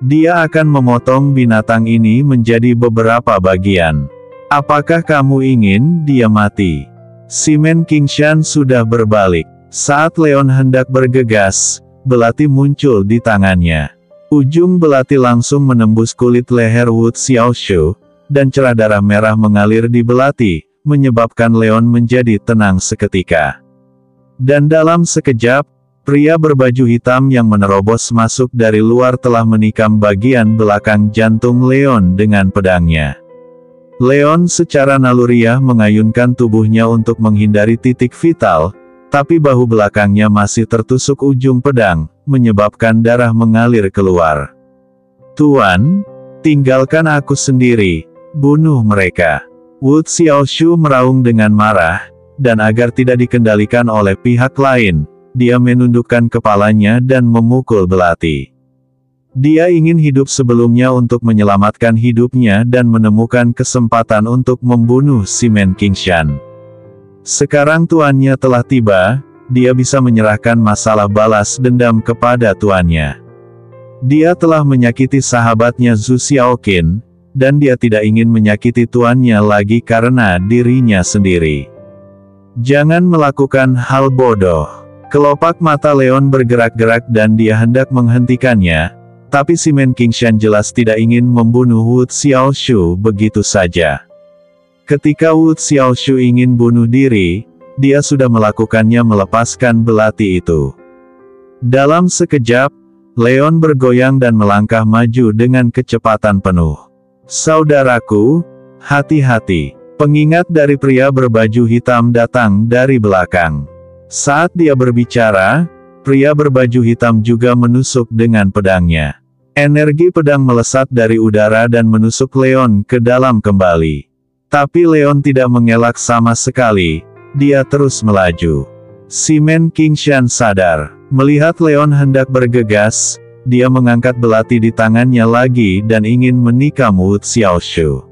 Dia akan memotong binatang ini menjadi beberapa bagian. Apakah kamu ingin dia mati? Simen Qingshan sudah berbalik. Saat Leon hendak bergegas, belati muncul di tangannya. Ujung belati langsung menembus kulit leher Wu Xiaoshu, dan cerah darah merah mengalir di belati, menyebabkan Leon menjadi tenang seketika. Dan dalam sekejap, pria berbaju hitam yang menerobos masuk dari luar telah menikam bagian belakang jantung Leon dengan pedangnya. Leon secara naluriah mengayunkan tubuhnya untuk menghindari titik vital, tapi bahu belakangnya masih tertusuk ujung pedang, menyebabkan darah mengalir keluar. Tuan, tinggalkan aku sendiri, bunuh mereka. Wu Xiaoshu meraung dengan marah, dan agar tidak dikendalikan oleh pihak lain, dia menundukkan kepalanya dan memukul belati. Dia ingin hidup sebelumnya untuk menyelamatkan hidupnya dan menemukan kesempatan untuk membunuh Simen Qingshan. Sekarang tuannya telah tiba, dia bisa menyerahkan masalah balas dendam kepada tuannya. Dia telah menyakiti sahabatnya Zhu Xiaoqin, dan dia tidak ingin menyakiti tuannya lagi karena dirinya sendiri. Jangan melakukan hal bodoh. Kelopak mata Leon bergerak-gerak dan dia hendak menghentikannya, tapi si Man Qingshan jelas tidak ingin membunuh Wu Xiaoshu begitu saja. Ketika Wu Xiaoshu ingin bunuh diri, dia sudah melakukannya melepaskan belati itu. Dalam sekejap, Leon bergoyang dan melangkah maju dengan kecepatan penuh. Saudaraku, hati-hati. Pengingat dari pria berbaju hitam datang dari belakang. Saat dia berbicara, pria berbaju hitam juga menusuk dengan pedangnya. Energi pedang melesat dari udara dan menusuk Leon ke dalam kembali. Tapi Leon tidak mengelak sama sekali, dia terus melaju. Si Man Qingshan sadar. Melihat Leon hendak bergegas, dia mengangkat belati di tangannya lagi dan ingin menikam Wu Xiaoshu.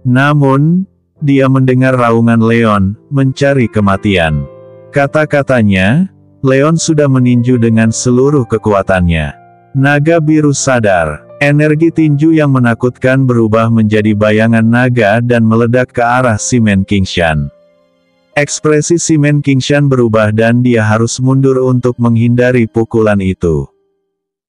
Namun, dia mendengar raungan Leon, mencari kematian. Kata-katanya, Leon sudah meninju dengan seluruh kekuatannya. Naga biru sadar. Energi tinju yang menakutkan berubah menjadi bayangan naga dan meledak ke arah si Man Qingshan. Ekspresi si Man Qingshan berubah dan dia harus mundur untuk menghindari pukulan itu.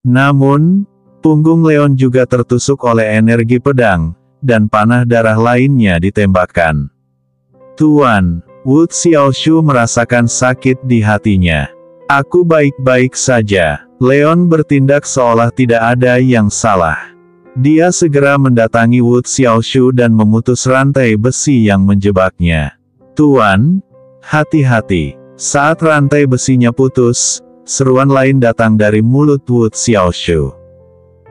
Namun, punggung Leon juga tertusuk oleh energi pedang, dan panah darah lainnya ditembakkan. Tuan, Wu Xiaoshu merasakan sakit di hatinya. Aku baik-baik saja. Leon bertindak seolah tidak ada yang salah. Dia segera mendatangi Wu Xiaoshu dan memutus rantai besi yang menjebaknya. Tuan, hati-hati. Saat rantai besinya putus, seruan lain datang dari mulut Wu Xiaoshu.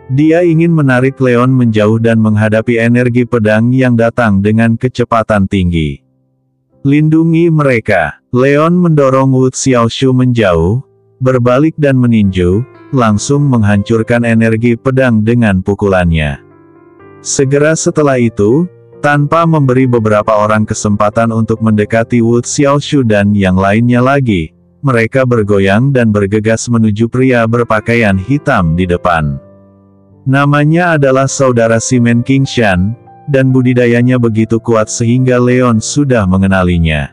Dia ingin menarik Leon menjauh dan menghadapi energi pedang yang datang dengan kecepatan tinggi. Lindungi mereka. Leon mendorong Wu Xiaoshu menjauh, berbalik dan meninju, langsung menghancurkan energi pedang dengan pukulannya. Segera setelah itu, tanpa memberi beberapa orang kesempatan untuk mendekati Wu Xiaoshu dan yang lainnya lagi, mereka bergoyang dan bergegas menuju pria berpakaian hitam di depan. Namanya adalah saudara si Man Qingshan, dan budidayanya begitu kuat sehingga Leon sudah mengenalinya.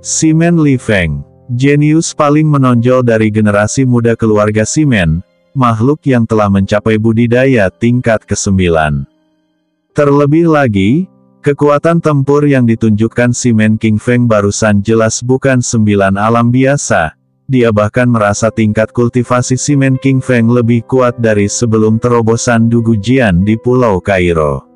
Si Man Li Feng, jenius paling menonjol dari generasi muda keluarga si Man, makhluk yang telah mencapai budidaya tingkat ke-9. Terlebih lagi, kekuatan tempur yang ditunjukkan si Man Qingfeng barusan jelas bukan 9 alam biasa. Dia bahkan merasa tingkat kultivasi si Man Qingfeng lebih kuat dari sebelum terobosan Dugu Jian di Pulau Kairo.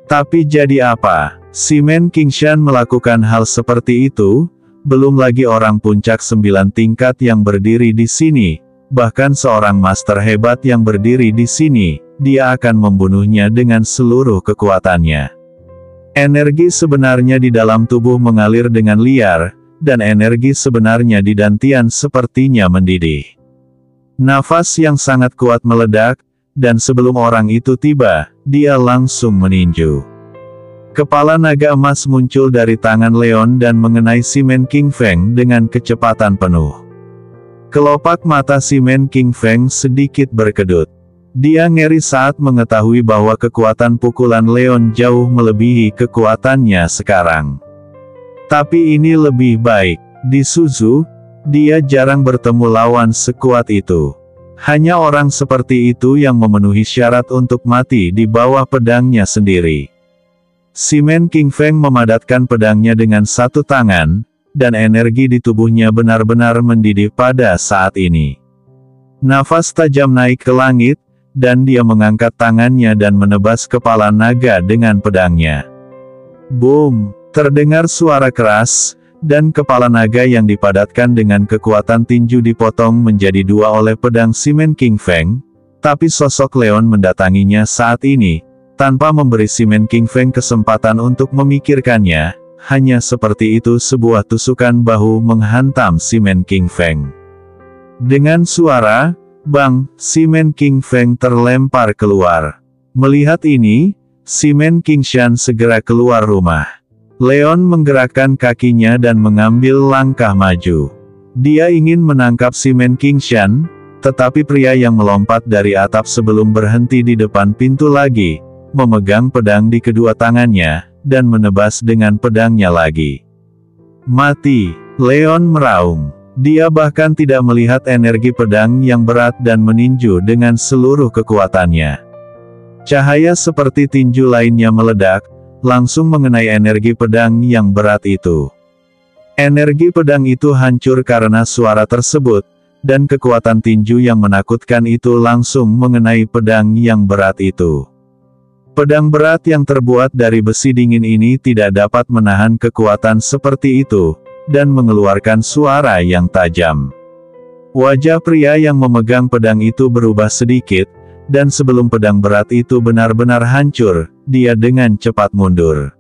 Tapi jadi apa? Si Man Qingshan melakukan hal seperti itu, belum lagi orang puncak 9 tingkat yang berdiri di sini, bahkan seorang master hebat yang berdiri di sini, dia akan membunuhnya dengan seluruh kekuatannya. Energi sebenarnya di dalam tubuh mengalir dengan liar, dan energi sebenarnya di dantian sepertinya mendidih. Nafas yang sangat kuat meledak, dan sebelum orang itu tiba, dia langsung meninju. Kepala naga emas muncul dari tangan Leon dan mengenai si Man Qingfeng dengan kecepatan penuh. Kelopak mata si Man Qingfeng sedikit berkedut. Dia ngeri saat mengetahui bahwa kekuatan pukulan Leon jauh melebihi kekuatannya sekarang. Tapi ini lebih baik. Di Suzhou, dia jarang bertemu lawan sekuat itu. Hanya orang seperti itu yang memenuhi syarat untuk mati di bawah pedangnya sendiri. Si Man Qingfeng memadatkan pedangnya dengan satu tangan, dan energi di tubuhnya benar-benar mendidih pada saat ini. Nafas tajam naik ke langit, dan dia mengangkat tangannya dan menebas kepala naga dengan pedangnya. Boom! Terdengar suara keras, dan kepala naga yang dipadatkan dengan kekuatan tinju dipotong menjadi dua oleh pedang si Man Qingfeng, tapi sosok Leon mendatanginya saat ini, tanpa memberi si Man Qingfeng kesempatan untuk memikirkannya, hanya seperti itu sebuah tusukan bahu menghantam si Man Qingfeng. Dengan suara, bang, si Man Qingfeng terlempar keluar. Melihat ini, si Man Qingshan segera keluar rumah. Leon menggerakkan kakinya dan mengambil langkah maju. Dia ingin menangkap si Man Qingshan, tetapi pria yang melompat dari atap sebelum berhenti di depan pintu lagi, memegang pedang di kedua tangannya, dan menebas dengan pedangnya lagi. Mati, Leon meraung. Dia bahkan tidak melihat energi pedang yang berat dan meninju dengan seluruh kekuatannya. Cahaya seperti tinju lainnya meledak, langsung mengenai energi pedang yang berat itu. Energi pedang itu hancur karena suara tersebut, dan kekuatan tinju yang menakutkan itu langsung mengenai pedang yang berat itu. Pedang berat yang terbuat dari besi dingin ini tidak dapat menahan kekuatan seperti itu, dan mengeluarkan suara yang tajam. Wajah pria yang memegang pedang itu berubah sedikit, dan sebelum pedang berat itu benar-benar hancur, dia dengan cepat mundur.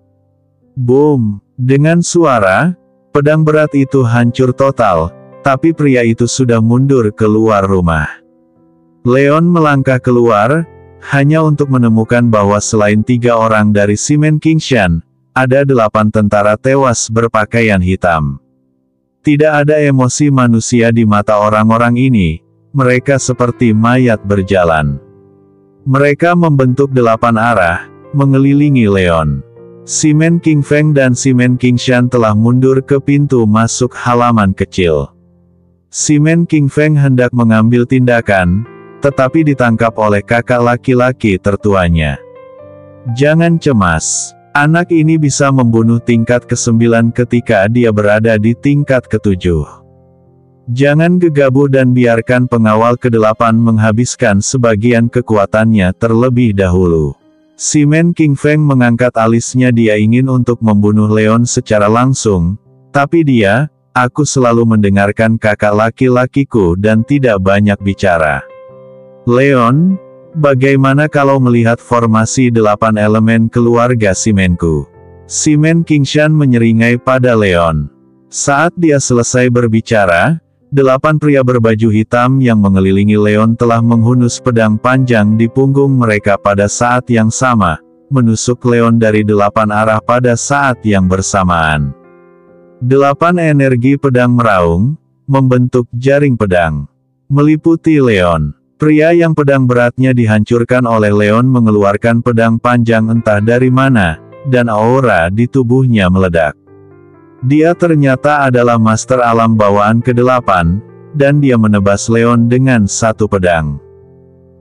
Boom! Dengan suara, pedang berat itu hancur total, tapi pria itu sudah mundur keluar rumah. Leon melangkah keluar, hanya untuk menemukan bahwa selain 3 orang dari Simon Qingshan, ada 8 tentara tewas berpakaian hitam. Tidak ada emosi manusia di mata orang-orang ini, mereka seperti mayat berjalan. Mereka membentuk 8 arah, mengelilingi Leon. Simon Qingfeng dan Simon Qingshan telah mundur ke pintu masuk halaman kecil. Simon Qingfeng hendak mengambil tindakan, tetapi ditangkap oleh kakak laki-laki tertuanya. Jangan cemas, anak ini bisa membunuh tingkat ke-9 ketika dia berada di tingkat ke-7. Jangan gegabah dan biarkan pengawal ke-8 menghabiskan sebagian kekuatannya terlebih dahulu. Simon Qingfeng mengangkat alisnya, dia ingin untuk membunuh Leon secara langsung, tapi aku selalu mendengarkan kakak laki-lakiku dan tidak banyak bicara. Leon, bagaimana kalau melihat formasi 8 elemen keluarga Simenku? Simon Qingshan menyeringai pada Leon. Saat dia selesai berbicara, 8 pria berbaju hitam yang mengelilingi Leon telah menghunus pedang panjang di punggung mereka pada saat yang sama, menusuk Leon dari 8 arah pada saat yang bersamaan. 8 energi pedang meraung, membentuk jaring pedang, meliputi Leon. Pria yang pedang beratnya dihancurkan oleh Leon mengeluarkan pedang panjang entah dari mana, dan aura di tubuhnya meledak. Dia ternyata adalah master alam bawaan ke-8, dan dia menebas Leon dengan satu pedang.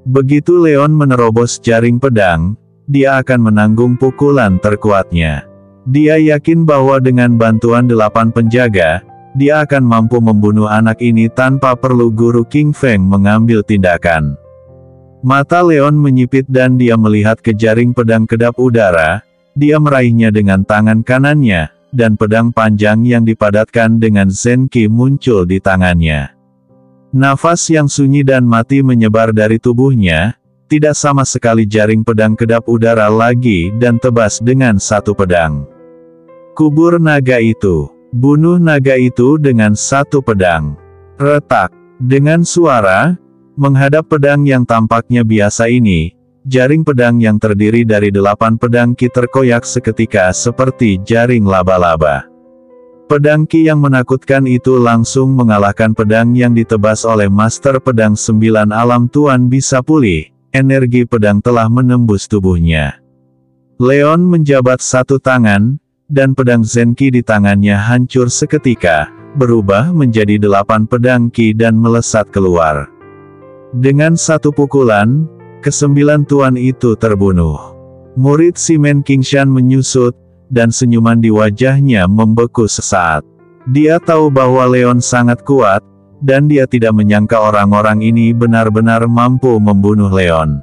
Begitu Leon menerobos jaring pedang, dia akan menanggung pukulan terkuatnya. Dia yakin bahwa dengan bantuan 8 penjaga, dia akan mampu membunuh anak ini tanpa perlu guru Qingfeng mengambil tindakan. Mata Leon menyipit dan dia melihat ke jaring pedang kedap udara, dia meraihnya dengan tangan kanannya, dan pedang panjang yang dipadatkan dengan Zenki muncul di tangannya. Nafas yang sunyi dan mati menyebar dari tubuhnya, tidak sama sekali jaring pedang kedap udara lagi dan tebas dengan satu pedang. Kubur naga itu, bunuh naga itu dengan satu pedang. Retak, dengan suara, menghadap pedang yang tampaknya biasa ini, jaring pedang yang terdiri dari 8 pedang ki terkoyak seketika seperti jaring laba-laba. Pedang ki yang menakutkan itu langsung mengalahkan pedang yang ditebas oleh Master Pedang 9 Alam Tuan bisa pulih, energi pedang telah menembus tubuhnya. Leon menjabat satu tangan, dan pedang Zenki di tangannya hancur seketika, berubah menjadi 8 pedang ki dan melesat keluar. Dengan satu pukulan, ke-9 tuan itu terbunuh. Murid Simon Qingshan menyusut, dan senyuman di wajahnya membeku sesaat. Dia tahu bahwa Leon sangat kuat, dan dia tidak menyangka orang-orang ini benar-benar mampu membunuh Leon.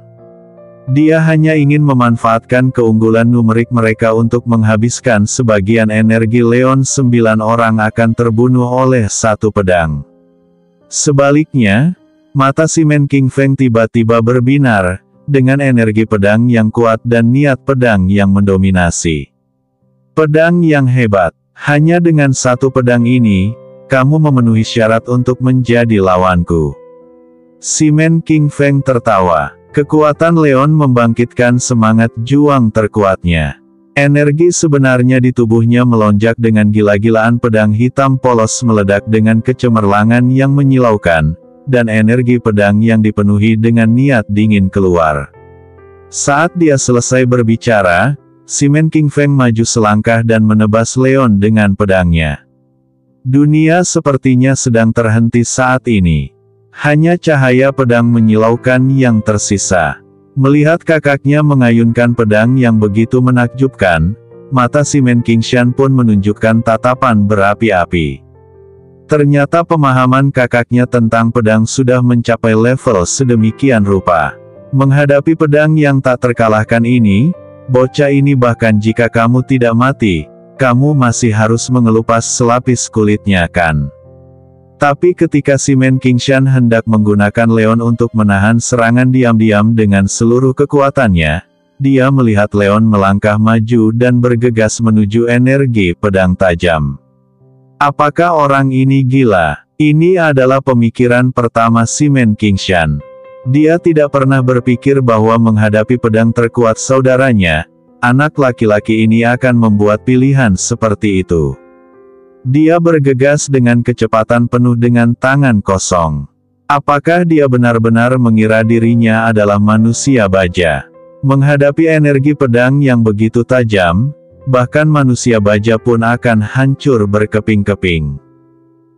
Dia hanya ingin memanfaatkan keunggulan numerik mereka untuk menghabiskan sebagian energi Leon. 9 orang akan terbunuh oleh satu pedang. Sebaliknya, mata Simon Qingfeng tiba-tiba berbinar, dengan energi pedang yang kuat dan niat pedang yang mendominasi. Pedang yang hebat, hanya dengan satu pedang ini, kamu memenuhi syarat untuk menjadi lawanku. Simon Qingfeng tertawa, kekuatan Leon membangkitkan semangat juang terkuatnya. Energi sebenarnya di tubuhnya melonjak dengan gila-gilaan, pedang hitam polos meledak dengan kecemerlangan yang menyilaukan, dan energi pedang yang dipenuhi dengan niat dingin keluar. Saat dia selesai berbicara, Simon Qingfeng maju selangkah dan menebas Leon dengan pedangnya. Dunia sepertinya sedang terhenti saat ini. Hanya cahaya pedang menyilaukan yang tersisa. Melihat kakaknya mengayunkan pedang yang begitu menakjubkan, mata si Men Qingshan pun menunjukkan tatapan berapi-api. Ternyata pemahaman kakaknya tentang pedang sudah mencapai level sedemikian rupa. Menghadapi pedang yang tak terkalahkan ini, bocah ini bahkan jika kamu tidak mati, kamu masih harus mengelupas selapis kulitnya kan? Tapi ketika si Men Qingshan hendak menggunakan Leon untuk menahan serangan diam-diam dengan seluruh kekuatannya, dia melihat Leon melangkah maju dan bergegas menuju energi pedang tajam. Apakah orang ini gila? Ini adalah pemikiran pertama si Men Qingshan. Dia tidak pernah berpikir bahwa menghadapi pedang terkuat saudaranya, anak laki-laki ini akan membuat pilihan seperti itu. Dia bergegas dengan kecepatan penuh dengan tangan kosong. Apakah dia benar-benar mengira dirinya adalah manusia baja? Menghadapi energi pedang yang begitu tajam, bahkan manusia baja pun akan hancur berkeping-keping.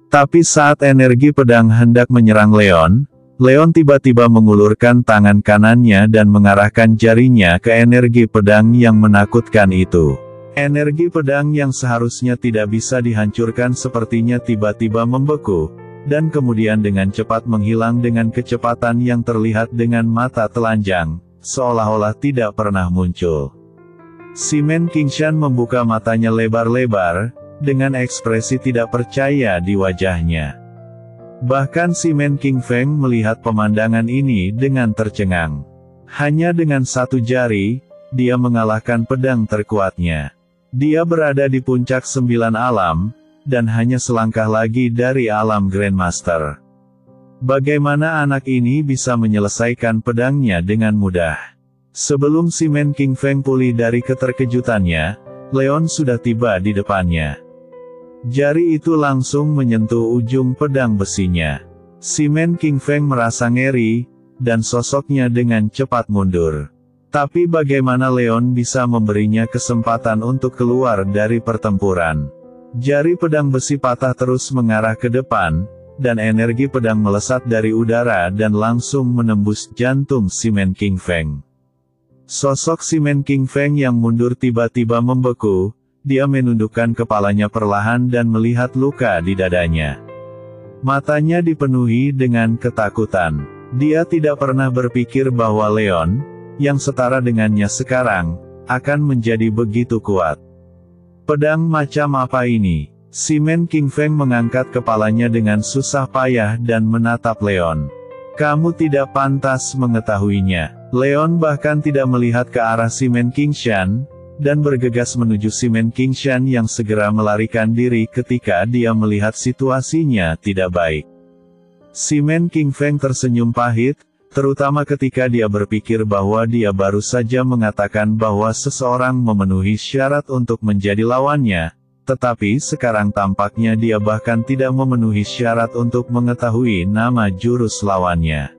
Tapi saat energi pedang hendak menyerang Leon, Leon tiba-tiba mengulurkan tangan kanannya dan mengarahkan jarinya ke energi pedang yang menakutkan itu. Energi pedang yang seharusnya tidak bisa dihancurkan sepertinya tiba-tiba membeku, dan kemudian dengan cepat menghilang dengan kecepatan yang terlihat dengan mata telanjang, seolah-olah tidak pernah muncul. Si Men Qingshan membuka matanya lebar-lebar, dengan ekspresi tidak percaya di wajahnya. Bahkan si Men Qingfeng melihat pemandangan ini dengan tercengang. Hanya dengan satu jari, dia mengalahkan pedang terkuatnya. Dia berada di puncak 9 alam, dan hanya selangkah lagi dari alam Grandmaster. Bagaimana anak ini bisa menyelesaikan pedangnya dengan mudah? Sebelum si Men Qingfeng pulih dari keterkejutannya, Leon sudah tiba di depannya. Jari itu langsung menyentuh ujung pedang besinya. Si Men Qingfeng merasa ngeri, dan sosoknya dengan cepat mundur. Tapi bagaimana Leon bisa memberinya kesempatan untuk keluar dari pertempuran? Jari pedang besi patah terus mengarah ke depan, dan energi pedang melesat dari udara dan langsung menembus jantung si Men Qingfeng. Sosok si Men Qingfeng yang mundur tiba-tiba membeku. Dia menundukkan kepalanya perlahan dan melihat luka di dadanya. Matanya dipenuhi dengan ketakutan. Dia tidak pernah berpikir bahwa Leon, yang setara dengannya sekarang, akan menjadi begitu kuat. Pedang macam apa ini? Si Men Qingfeng mengangkat kepalanya dengan susah payah dan menatap Leon. Kamu tidak pantas mengetahuinya. Leon bahkan tidak melihat ke arah si Men Qingshan, dan bergegas menuju si Men Qingshan yang segera melarikan diri ketika dia melihat situasinya tidak baik. Si Men Qingfeng tersenyum pahit, terutama ketika dia berpikir bahwa dia baru saja mengatakan bahwa seseorang memenuhi syarat untuk menjadi lawannya, tetapi sekarang tampaknya dia bahkan tidak memenuhi syarat untuk mengetahui nama jurus lawannya.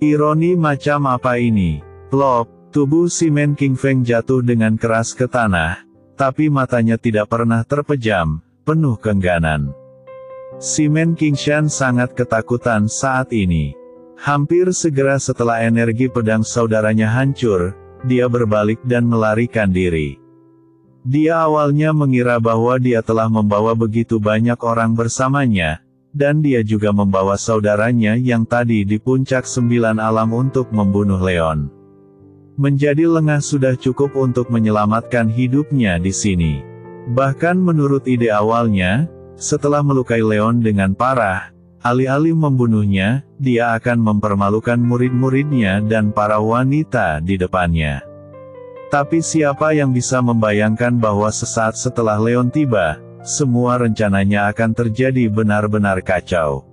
Ironi macam apa ini? Plop. Tubuh si Men Qingfeng jatuh dengan keras ke tanah, tapi matanya tidak pernah terpejam, penuh keengganan. Si Men Qingshan sangat ketakutan saat ini. Hampir segera setelah energi pedang saudaranya hancur, dia berbalik dan melarikan diri. Dia awalnya mengira bahwa dia telah membawa begitu banyak orang bersamanya, dan dia juga membawa saudaranya yang tadi di puncak 9 alam untuk membunuh Leon. Menjadi lengah sudah cukup untuk menyelamatkan hidupnya di sini. Bahkan menurut ide awalnya, setelah melukai Leon dengan parah, alih-alih membunuhnya, dia akan mempermalukan murid-muridnya dan para wanita di depannya. Tapi siapa yang bisa membayangkan bahwa sesaat setelah Leon tiba, semua rencananya akan terjadi benar-benar kacau.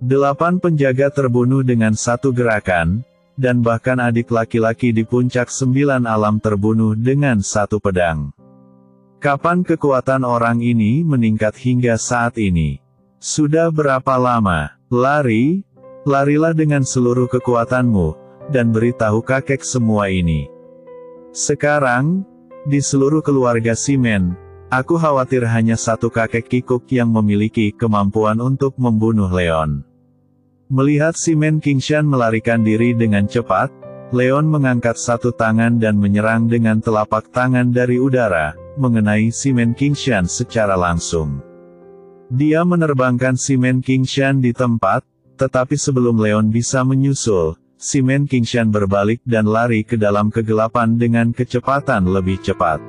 8 penjaga terbunuh dengan satu gerakan, dan bahkan adik laki-laki di puncak 9 alam terbunuh dengan satu pedang. Kapan kekuatan orang ini meningkat hingga saat ini? Sudah berapa lama? Lari, larilah dengan seluruh kekuatanmu, dan beritahu kakek semua ini. Sekarang, di seluruh keluarga si Men, Aku khawatir hanya satu kakek kikuk yang memiliki kemampuan untuk membunuh Leon. Melihat Simon Qingshan melarikan diri dengan cepat, Leon mengangkat satu tangan dan menyerang dengan telapak tangan dari udara, mengenai Simon Qingshan secara langsung. Dia menerbangkan Simon Qingshan di tempat, tetapi sebelum Leon bisa menyusul, Simon Qingshan berbalik dan lari ke dalam kegelapan dengan kecepatan lebih cepat.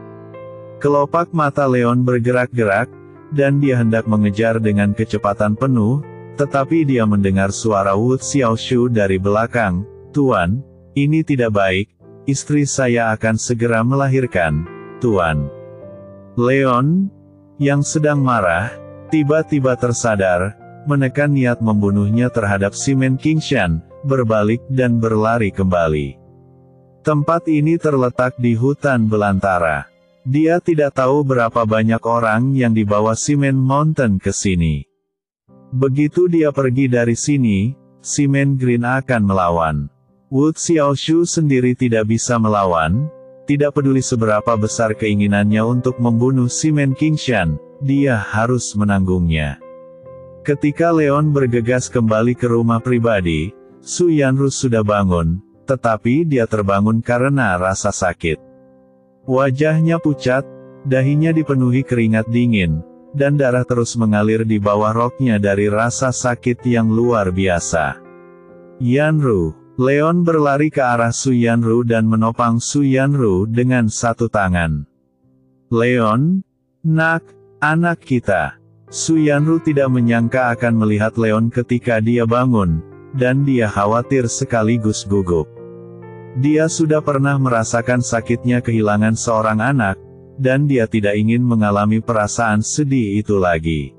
Kelopak mata Leon bergerak-gerak, dan dia hendak mengejar dengan kecepatan penuh, tetapi dia mendengar suara Wu Xiaoshu dari belakang, "Tuan, ini tidak baik, istri saya akan segera melahirkan, Tuan." Leon, yang sedang marah, tiba-tiba tersadar, menekan niat membunuhnya terhadap Simon Qingshan, berbalik dan berlari kembali. Tempat ini terletak di hutan belantara. Dia tidak tahu berapa banyak orang yang dibawa Simon Mountain ke sini. Begitu dia pergi dari sini, Simon Green akan melawan. Wu Xiaoshu sendiri tidak bisa melawan, tidak peduli seberapa besar keinginannya untuk membunuh Simon Qingshan, dia harus menanggungnya. Ketika Leon bergegas kembali ke rumah pribadi, Su Yanru sudah bangun, tetapi dia terbangun karena rasa sakit. Wajahnya pucat, dahinya dipenuhi keringat dingin, dan darah terus mengalir di bawah roknya dari rasa sakit yang luar biasa. Yanru, Leon berlari ke arah Su Yanru dan menopang Su Yanru dengan satu tangan. Leon, nak, anak kita. Su Yanru tidak menyangka akan melihat Leon ketika dia bangun, dan dia khawatir sekaligus gugup. Dia sudah pernah merasakan sakitnya kehilangan seorang anak, dan dia tidak ingin mengalami perasaan sedih itu lagi.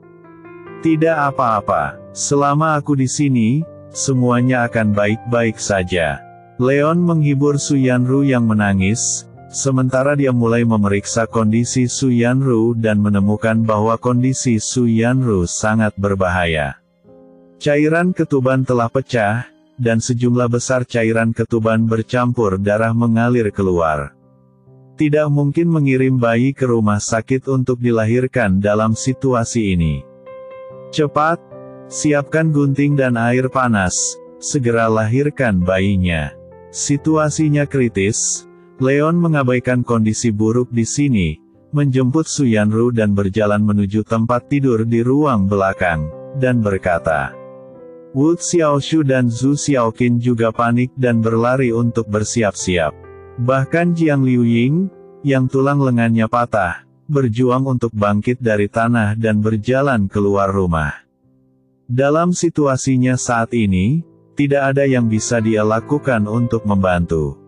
Tidak apa-apa, selama aku di sini, semuanya akan baik-baik saja. Leon menghibur Su Yanru yang menangis, sementara dia mulai memeriksa kondisi Su Yanru dan menemukan bahwa kondisi Su Yanru sangat berbahaya. Cairan ketuban telah pecah, dan sejumlah besar cairan ketuban bercampur darah mengalir keluar. Tidak mungkin mengirim bayi ke rumah sakit untuk dilahirkan dalam situasi ini. Cepat, siapkan gunting dan air panas, segera lahirkan bayinya. Situasinya kritis, Leon mengabaikan kondisi buruk di sini, menjemput Su Yanru dan berjalan menuju tempat tidur di ruang belakang, dan berkata, Wu Xiaoshu dan Zhu Xiaoqin juga panik dan berlari untuk bersiap-siap. Bahkan Jiang Liuying, yang tulang lengannya patah, berjuang untuk bangkit dari tanah dan berjalan keluar rumah. Dalam situasinya saat ini, tidak ada yang bisa dia lakukan untuk membantu.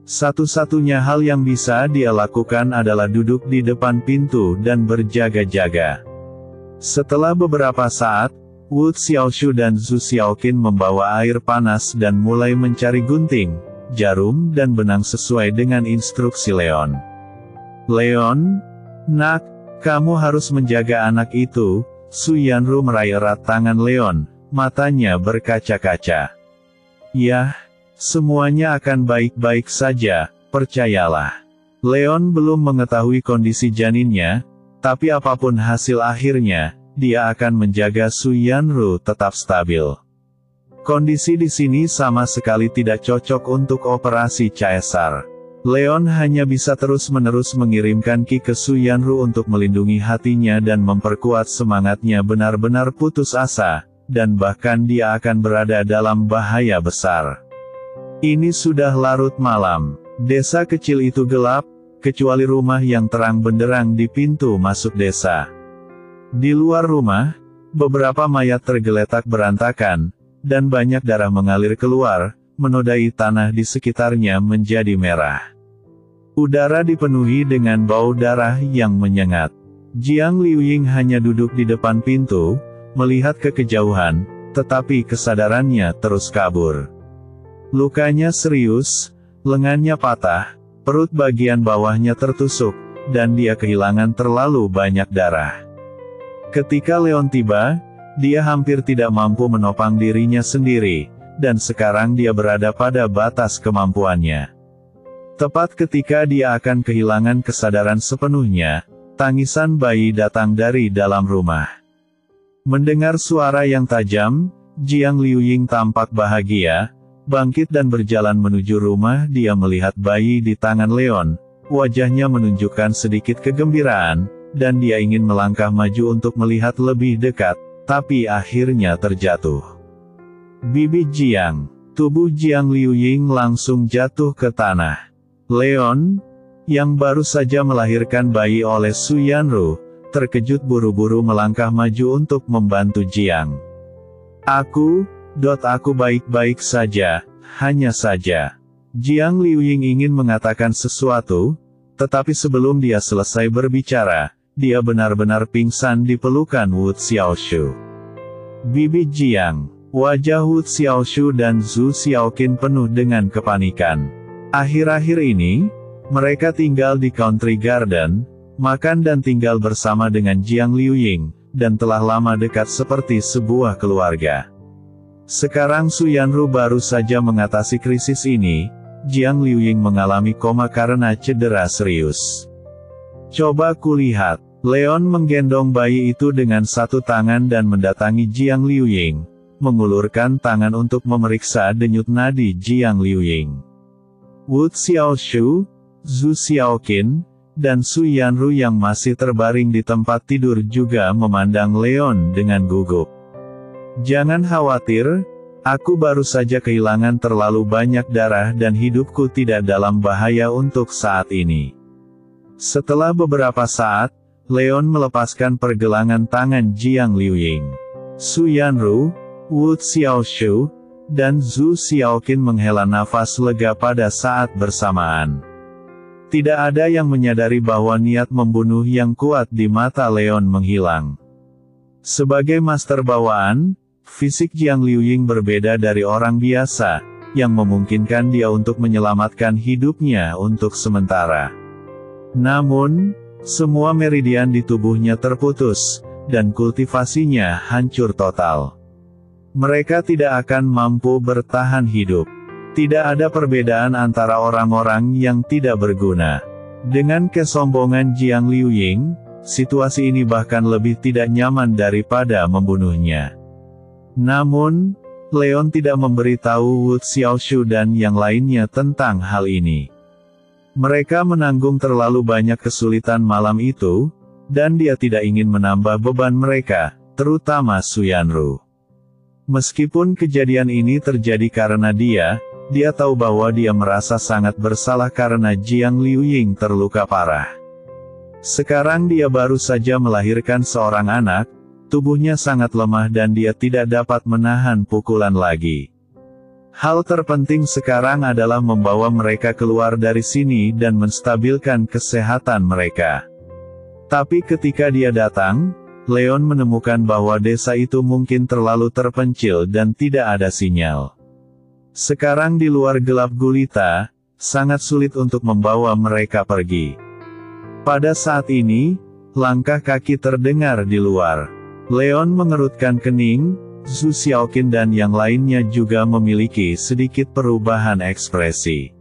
Satu-satunya hal yang bisa dia lakukan adalah duduk di depan pintu dan berjaga-jaga. Setelah beberapa saat, Wu Xiaoshu dan Zhu Xiaoqin membawa air panas dan mulai mencari gunting, jarum dan benang sesuai dengan instruksi Leon. Leon, nak, kamu harus menjaga anak itu. Su Yanru meraih erat tangan Leon, matanya berkaca-kaca. Yah, semuanya akan baik-baik saja, percayalah. Leon belum mengetahui kondisi janinnya, tapi apapun hasil akhirnya, dia akan menjaga Su Yanru tetap stabil. Kondisi di sini sama sekali tidak cocok untuk operasi caesar. Leon hanya bisa terus-menerus mengirimkan Qi ke Su Yanru untuk melindungi hatinya dan memperkuat semangatnya benar-benar putus asa, dan bahkan dia akan berada dalam bahaya besar. Ini sudah larut malam. Desa kecil itu gelap, kecuali rumah yang terang benderang di pintu masuk desa. Di luar rumah, beberapa mayat tergeletak berantakan, dan banyak darah mengalir keluar, menodai tanah di sekitarnya menjadi merah. Udara dipenuhi dengan bau darah yang menyengat. Jiang Liuying hanya duduk di depan pintu, melihat ke kejauhan, tetapi kesadarannya terus kabur. Lukanya serius, lengannya patah, perut bagian bawahnya tertusuk, dan dia kehilangan terlalu banyak darah. Ketika Leon tiba, dia hampir tidak mampu menopang dirinya sendiri, dan sekarang dia berada pada batas kemampuannya. Tepat ketika dia akan kehilangan kesadaran sepenuhnya, Tangisan bayi datang dari dalam rumah. Mendengar suara yang tajam, Jiang Liuying tampak bahagia, bangkit dan berjalan menuju rumah. Dia melihat bayi di tangan Leon, wajahnya menunjukkan sedikit kegembiraan, dan dia ingin melangkah maju untuk melihat lebih dekat, tapi akhirnya terjatuh. Bibi Jiang. Tubuh Jiang Liuying langsung jatuh ke tanah. Leon, yang baru saja melahirkan bayi oleh Su Yanru, terkejut buru-buru melangkah maju untuk membantu Jiang. Aku baik-baik saja, hanya saja. Jiang Liuying ingin mengatakan sesuatu, tetapi sebelum dia selesai berbicara, dia benar-benar pingsan di pelukan Wu Xiaoshu. Bibi Jiang. Wajah Wu Xiaoshu dan Zhu Xiaoqin penuh dengan kepanikan. Akhir-akhir ini, mereka tinggal di Country Garden, makan dan tinggal bersama dengan Jiang Liuying, dan telah lama dekat seperti sebuah keluarga. Sekarang Su Yanru baru saja mengatasi krisis ini. Jiang Liuying mengalami koma karena cedera serius. Coba kulihat. Leon menggendong bayi itu dengan satu tangan dan mendatangi Jiang Liuying, mengulurkan tangan untuk memeriksa denyut nadi Jiang Liuying. Wu Xiaoshu, Zhu Xiaoqin, dan Su Yanru yang masih terbaring di tempat tidur juga memandang Leon dengan gugup. Jangan khawatir, aku baru saja kehilangan terlalu banyak darah dan hidupku tidak dalam bahaya untuk saat ini. Setelah beberapa saat, Leon melepaskan pergelangan tangan Jiang Liuying. Su Yanru, Wu Xiaoshu, dan Zhu Xiaoqin menghela nafas lega pada saat bersamaan. Tidak ada yang menyadari bahwa niat membunuh yang kuat di mata Leon menghilang. Sebagai master bawaan, fisik Jiang Liuying berbeda dari orang biasa, yang memungkinkan dia untuk menyelamatkan hidupnya untuk sementara. Namun, semua meridian di tubuhnya terputus, dan kultivasinya hancur total. Mereka tidak akan mampu bertahan hidup. Tidak ada perbedaan antara orang-orang yang tidak berguna. Dengan kesombongan Jiang Liuying, situasi ini bahkan lebih tidak nyaman daripada membunuhnya. Namun, Leon tidak memberitahu Wu Xiaoshu dan yang lainnya tentang hal ini. Mereka menanggung terlalu banyak kesulitan malam itu, dan dia tidak ingin menambah beban mereka, terutama Su Yanru. Meskipun kejadian ini terjadi karena dia tahu bahwa dia merasa sangat bersalah karena Jiang Liuying terluka parah. Sekarang dia baru saja melahirkan seorang anak, tubuhnya sangat lemah dan dia tidak dapat menahan pukulan lagi. Hal terpenting sekarang adalah membawa mereka keluar dari sini dan menstabilkan kesehatan mereka. Tapi ketika dia datang, Leon menemukan bahwa desa itu mungkin terlalu terpencil dan tidak ada sinyal. Sekarang di luar gelap gulita, sangat sulit untuk membawa mereka pergi. Pada saat ini, langkah kaki terdengar di luar. Leon mengerutkan kening, Zhu Xiaoqin dan yang lainnya juga memiliki sedikit perubahan ekspresi.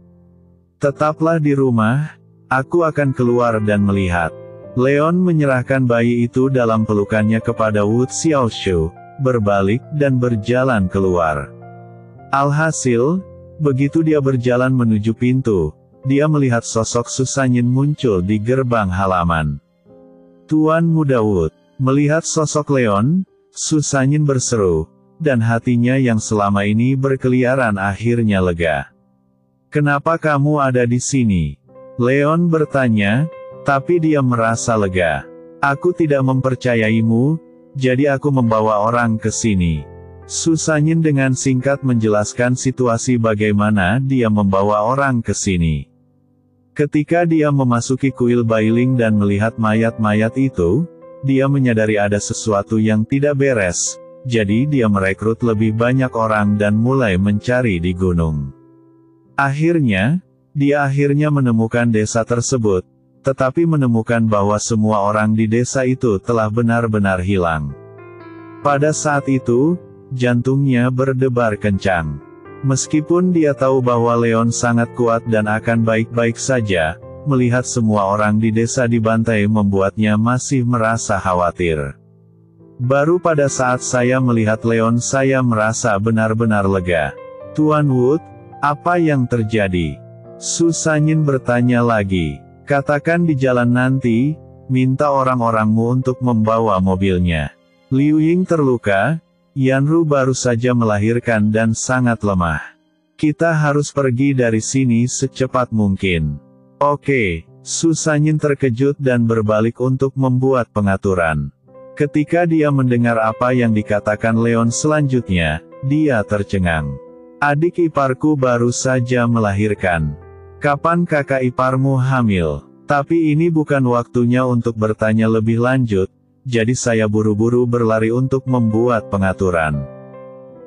Tetaplah di rumah, aku akan keluar dan melihat. Leon menyerahkan bayi itu dalam pelukannya kepada Wu Xiaoshu, berbalik dan berjalan keluar. Alhasil, begitu dia berjalan menuju pintu, dia melihat sosok Su Sanyin muncul di gerbang halaman. Tuan Muda Wu. Melihat sosok Leon, Su Sanyin berseru, dan hatinya yang selama ini berkeliaran akhirnya lega. Kenapa kamu ada di sini? Leon bertanya, tapi dia merasa lega. Aku tidak mempercayaimu, jadi aku membawa orang ke sini. Su Sanyin dengan singkat menjelaskan situasi bagaimana dia membawa orang ke sini. Ketika dia memasuki kuil Bailing dan melihat mayat-mayat itu, dia menyadari ada sesuatu yang tidak beres, jadi dia merekrut lebih banyak orang dan mulai mencari di gunung. Akhirnya, dia menemukan desa tersebut, tetapi menemukan bahwa semua orang di desa itu telah benar-benar hilang. Pada saat itu, jantungnya berdebar kencang. Meskipun dia tahu bahwa Leon sangat kuat dan akan baik-baik saja, melihat semua orang di desa dibantai membuatnya masih merasa khawatir. Baru pada saat saya melihat Leon saya merasa benar-benar lega. Tuan Wood, apa yang terjadi? Su Sanyin bertanya lagi. Katakan di jalan nanti, minta orang-orangmu untuk membawa mobilnya. Liu Ying terluka, Yanru baru saja melahirkan dan sangat lemah. Kita harus pergi dari sini secepat mungkin. Oke, Su Sanyin terkejut dan berbalik untuk membuat pengaturan. Ketika dia mendengar apa yang dikatakan Leon selanjutnya, dia tercengang. Adik iparku baru saja melahirkan. Kapan kakak iparmu hamil? Tapi ini bukan waktunya untuk bertanya lebih lanjut, jadi saya buru-buru berlari untuk membuat pengaturan.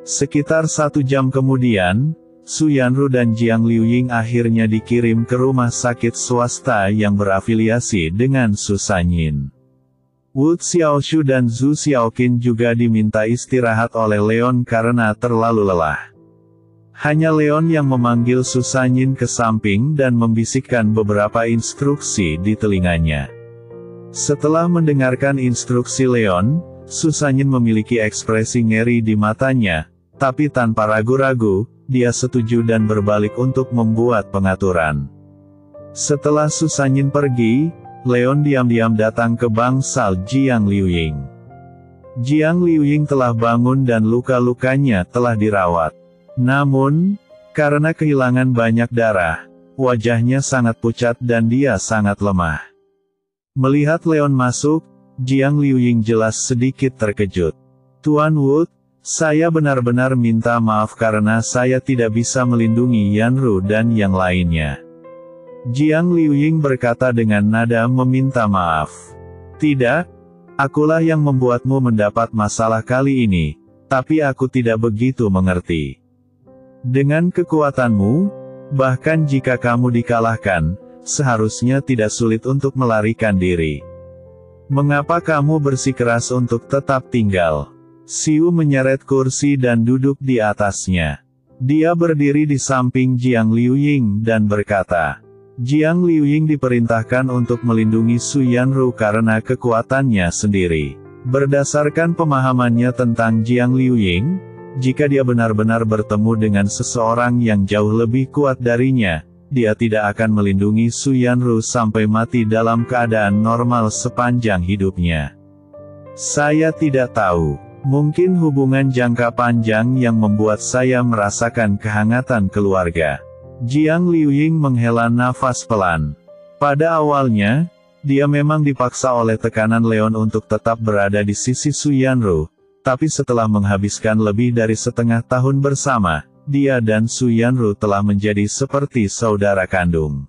Sekitar 1 jam kemudian, Su Yanru dan Jiang Liuying akhirnya dikirim ke rumah sakit swasta yang berafiliasi dengan Su Sanyin. Wu Xiaoshu dan Zhu Xiaoqin juga diminta istirahat oleh Leon karena terlalu lelah. Hanya Leon yang memanggil Su Sanyin ke samping dan membisikkan beberapa instruksi di telinganya. Setelah mendengarkan instruksi Leon, Su Sanyin memiliki ekspresi ngeri di matanya, tapi tanpa ragu-ragu, dia setuju dan berbalik untuk membuat pengaturan. Setelah Su Sanyin pergi, Leon diam-diam datang ke bangsal Jiang Liuying. Jiang Liuying telah bangun dan luka-lukanya telah dirawat. Namun, karena kehilangan banyak darah, wajahnya sangat pucat dan dia sangat lemah. Melihat Leon masuk, Jiang Liuying jelas sedikit terkejut. Tuan Wood, saya benar-benar minta maaf karena saya tidak bisa melindungi Yanru dan yang lainnya. Jiang Liuying berkata dengan nada meminta maaf. Tidak, akulah yang membuatmu mendapat masalah kali ini, tapi aku tidak begitu mengerti. Dengan kekuatanmu, bahkan jika kamu dikalahkan, seharusnya tidak sulit untuk melarikan diri. Mengapa kamu bersikeras untuk tetap tinggal? Xiu menyeret kursi dan duduk di atasnya. Dia berdiri di samping Jiang Liuying dan berkata, Jiang Liuying diperintahkan untuk melindungi Su Yanru karena kekuatannya sendiri. Berdasarkan pemahamannya tentang Jiang Liuying, jika dia benar-benar bertemu dengan seseorang yang jauh lebih kuat darinya, dia tidak akan melindungi Su Yanru sampai mati dalam keadaan normal sepanjang hidupnya. Saya tidak tahu. Mungkin hubungan jangka panjang yang membuat saya merasakan kehangatan keluarga. Jiang Liuying menghela nafas pelan. Pada awalnya, dia memang dipaksa oleh tekanan Leon untuk tetap berada di sisi Su Yanru, tapi setelah menghabiskan lebih dari setengah tahun bersama, dia dan Su Yanru telah menjadi seperti saudara kandung.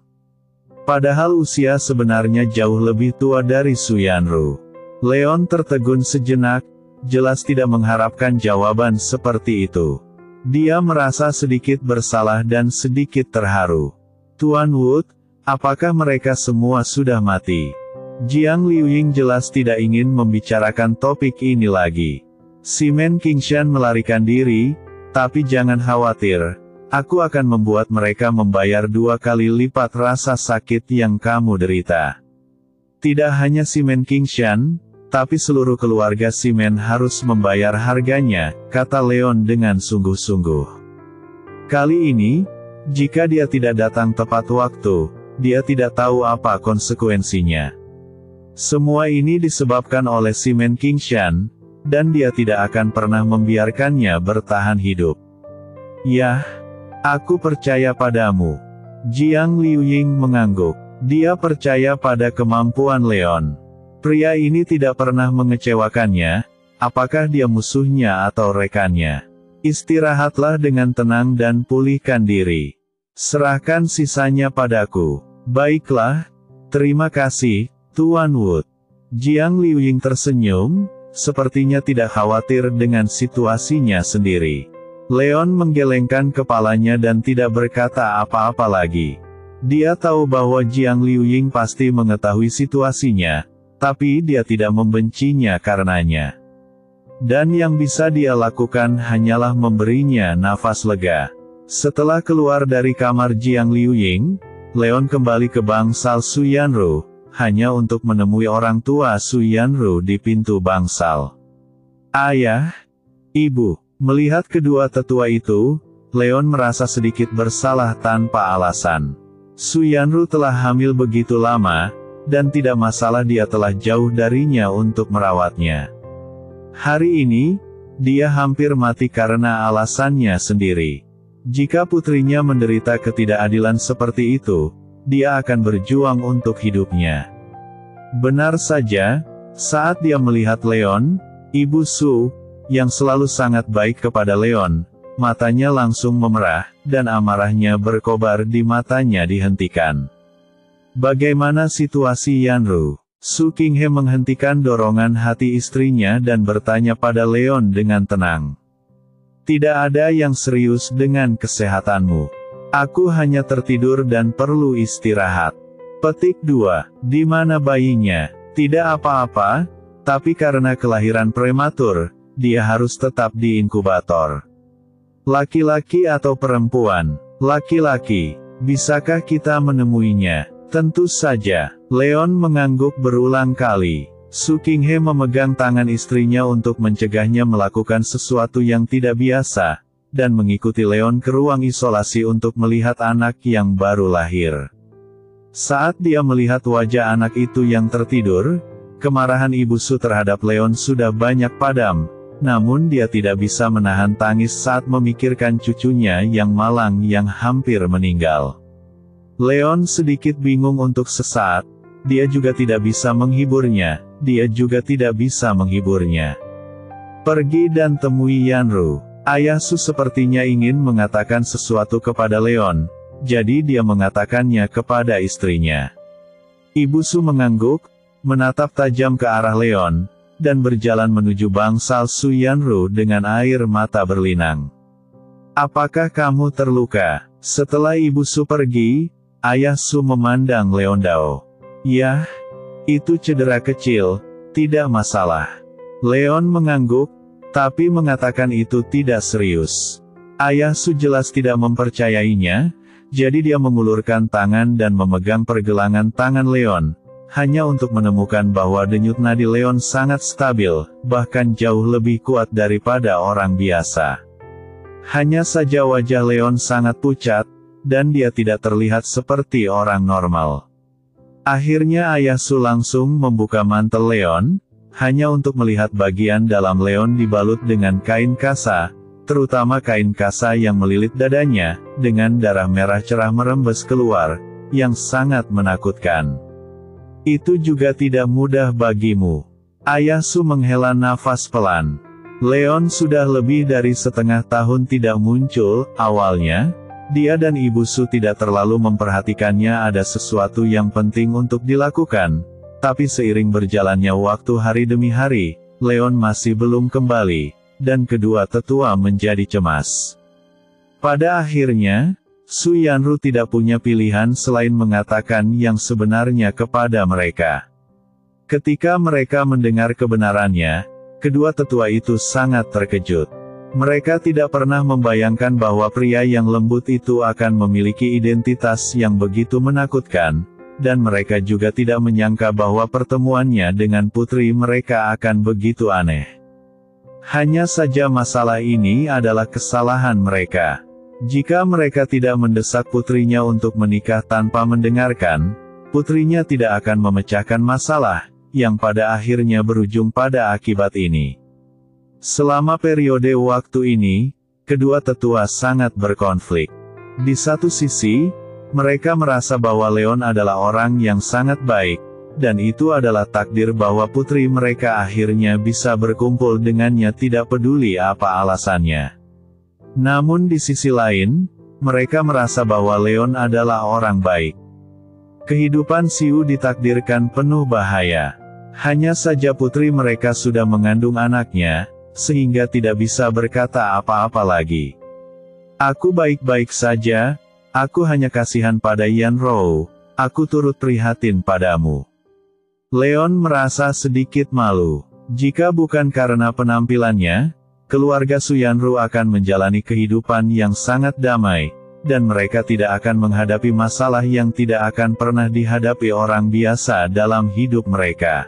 Padahal usia sebenarnya jauh lebih tua dari Su Yanru. Leon tertegun sejenak, jelas tidak mengharapkan jawaban seperti itu. Dia merasa sedikit bersalah dan sedikit terharu. Tuan Wood, apakah mereka semua sudah mati? Jiang Liuying jelas tidak ingin membicarakan topik ini lagi. Simen Qingshan melarikan diri, tapi jangan khawatir, aku akan membuat mereka membayar 2 kali lipat rasa sakit yang kamu derita. Tidak hanya Simen Qingshan, tapi seluruh keluarga Simen harus membayar harganya, kata Leon dengan sungguh-sungguh. Kali ini, jika dia tidak datang tepat waktu, dia tidak tahu apa konsekuensinya. Semua ini disebabkan oleh Simen Qingshan, dan dia tidak akan pernah membiarkannya bertahan hidup. Yah, aku percaya padamu. Jiang Liuying mengangguk. Dia percaya pada kemampuan Leon. Pria ini tidak pernah mengecewakannya, apakah dia musuhnya atau rekannya. Istirahatlah dengan tenang dan pulihkan diri. Serahkan sisanya padaku. Baiklah, terima kasih, Tuan Wood. Jiang Liuying tersenyum, sepertinya tidak khawatir dengan situasinya sendiri. Leon menggelengkan kepalanya dan tidak berkata apa-apa lagi. Dia tahu bahwa Jiang Liuying pasti mengetahui situasinya, tapi dia tidak membencinya karenanya. Dan yang bisa dia lakukan hanyalah memberinya nafas lega. Setelah keluar dari kamar Jiang Liuying, Leon kembali ke bangsal Su Yanru, hanya untuk menemui orang tua Su Yanru di pintu bangsal. Ayah, Ibu, melihat kedua tetua itu, Leon merasa sedikit bersalah tanpa alasan. Su Yanru telah hamil begitu lama, dan tidak masalah dia telah jauh darinya untuk merawatnya. Hari ini, dia hampir mati karena alasannya sendiri. Jika putrinya menderita ketidakadilan seperti itu, dia akan berjuang untuk hidupnya. Benar saja, saat dia melihat Leon, Ibu Su, yang selalu sangat baik kepada Leon, matanya langsung memerah, dan amarahnya berkobar di matanya dihentikan. Bagaimana situasi Yanru? Su Qinghe menghentikan dorongan hati istrinya dan bertanya pada Leon dengan tenang. Tidak ada yang serius dengan kesehatanmu. Aku hanya tertidur dan perlu istirahat. Petik 2. Di mana bayinya? Tidak apa-apa, tapi karena kelahiran prematur, dia harus tetap di inkubator. Laki-laki atau perempuan? Laki-laki. Bisakah kita menemuinya? Tentu saja. Leon mengangguk berulang kali. Su Qinghe memegang tangan istrinya untuk mencegahnya melakukan sesuatu yang tidak biasa, dan mengikuti Leon ke ruang isolasi untuk melihat anak yang baru lahir. Saat dia melihat wajah anak itu yang tertidur, kemarahan Ibu Su terhadap Leon sudah banyak padam, namun dia tidak bisa menahan tangis saat memikirkan cucunya yang malang yang hampir meninggal. Leon sedikit bingung untuk sesaat, dia juga tidak bisa menghiburnya. Dia juga tidak bisa menghiburnya. Pergi dan temui Yanru. Ayah Su sepertinya ingin mengatakan sesuatu kepada Leon, jadi dia mengatakannya kepada istrinya. Ibu Su mengangguk, menatap tajam ke arah Leon, dan berjalan menuju bangsal Su Yanru dengan air mata berlinang. Apakah kamu terluka? Setelah Ibu Su pergi, Ayah Su memandang Leon Dao. Yah, itu cedera kecil, tidak masalah. Leon mengangguk, tapi mengatakan itu tidak serius. Ayah Su jelas tidak mempercayainya, jadi dia mengulurkan tangan dan memegang pergelangan tangan Leon, hanya untuk menemukan bahwa denyut nadi Leon sangat stabil, bahkan jauh lebih kuat daripada orang biasa. Hanya saja wajah Leon sangat pucat, dan dia tidak terlihat seperti orang normal. Akhirnya Ayah Su langsung membuka mantel Leon, hanya untuk melihat bagian dalam Leon dibalut dengan kain kasa, terutama kain kasa yang melilit dadanya, dengan darah merah cerah merembes keluar, yang sangat menakutkan. Itu juga tidak mudah bagimu. Ayah Su menghela nafas pelan. Leon sudah lebih dari setengah tahun tidak muncul. Awalnya, dia dan Ibu Su tidak terlalu memperhatikannya, ada sesuatu yang penting untuk dilakukan. Tapi seiring berjalannya waktu hari demi hari, Leon masih belum kembali, dan kedua tetua menjadi cemas. Pada akhirnya, Su Yanru tidak punya pilihan selain mengatakan yang sebenarnya kepada mereka. Ketika mereka mendengar kebenarannya, kedua tetua itu sangat terkejut. Mereka tidak pernah membayangkan bahwa pria yang lembut itu akan memiliki identitas yang begitu menakutkan, dan mereka juga tidak menyangka bahwa pertemuannya dengan putri mereka akan begitu aneh. Hanya saja masalah ini adalah kesalahan mereka. Jika mereka tidak mendesak putrinya untuk menikah tanpa mendengarkan, putrinya tidak akan memecahkan masalah, yang pada akhirnya berujung pada akibat ini. Selama periode waktu ini, kedua tetua sangat berkonflik. Di satu sisi, mereka merasa bahwa Leon adalah orang yang sangat baik, dan itu adalah takdir bahwa putri mereka akhirnya bisa berkumpul dengannya tidak peduli apa alasannya. Namun di sisi lain, mereka merasa bahwa Leon adalah orang baik. Kehidupan Siu ditakdirkan penuh bahaya. Hanya saja putri mereka sudah mengandung anaknya, sehingga tidak bisa berkata apa-apa lagi. Aku baik-baik saja, aku hanya kasihan pada Yanru, aku turut prihatin padamu. Leon merasa sedikit malu. Jika bukan karena penampilannya, keluarga Su Yanru akan menjalani kehidupan yang sangat damai, dan mereka tidak akan menghadapi masalah yang tidak akan pernah dihadapi orang biasa dalam hidup mereka.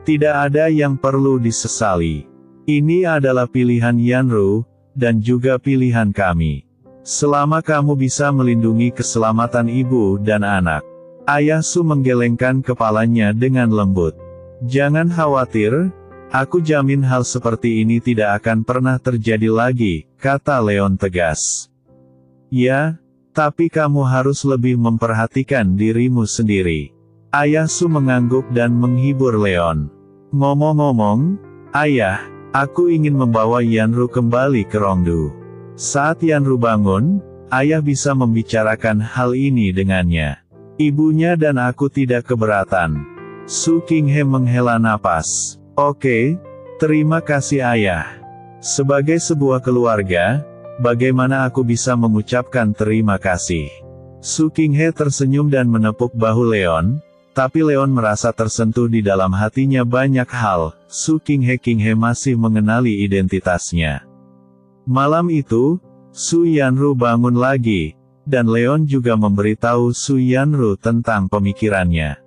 Tidak ada yang perlu disesali. Ini adalah pilihan Yanru, dan juga pilihan kami. Selama kamu bisa melindungi keselamatan ibu dan anak. Ayah Su menggelengkan kepalanya dengan lembut. Jangan khawatir, aku jamin hal seperti ini tidak akan pernah terjadi lagi, kata Leon tegas. Ya, tapi kamu harus lebih memperhatikan dirimu sendiri. Ayah Su mengangguk dan menghibur Leon. Ngomong-ngomong, ayah, aku ingin membawa Yanru kembali ke Rongdu. Saat Yanru bangun, ayah bisa membicarakan hal ini dengannya. Ibunya dan aku tidak keberatan. Su Qinghe menghela napas. Oke, terima kasih ayah. Sebagai sebuah keluarga, bagaimana aku bisa mengucapkan terima kasih? Su Qinghe tersenyum dan menepuk bahu Leon, tapi Leon merasa tersentuh di dalam hatinya banyak hal. Su Qinghe masih mengenali identitasnya. Malam itu, Su Yanru bangun lagi, dan Leon juga memberitahu Su Yanru tentang pemikirannya.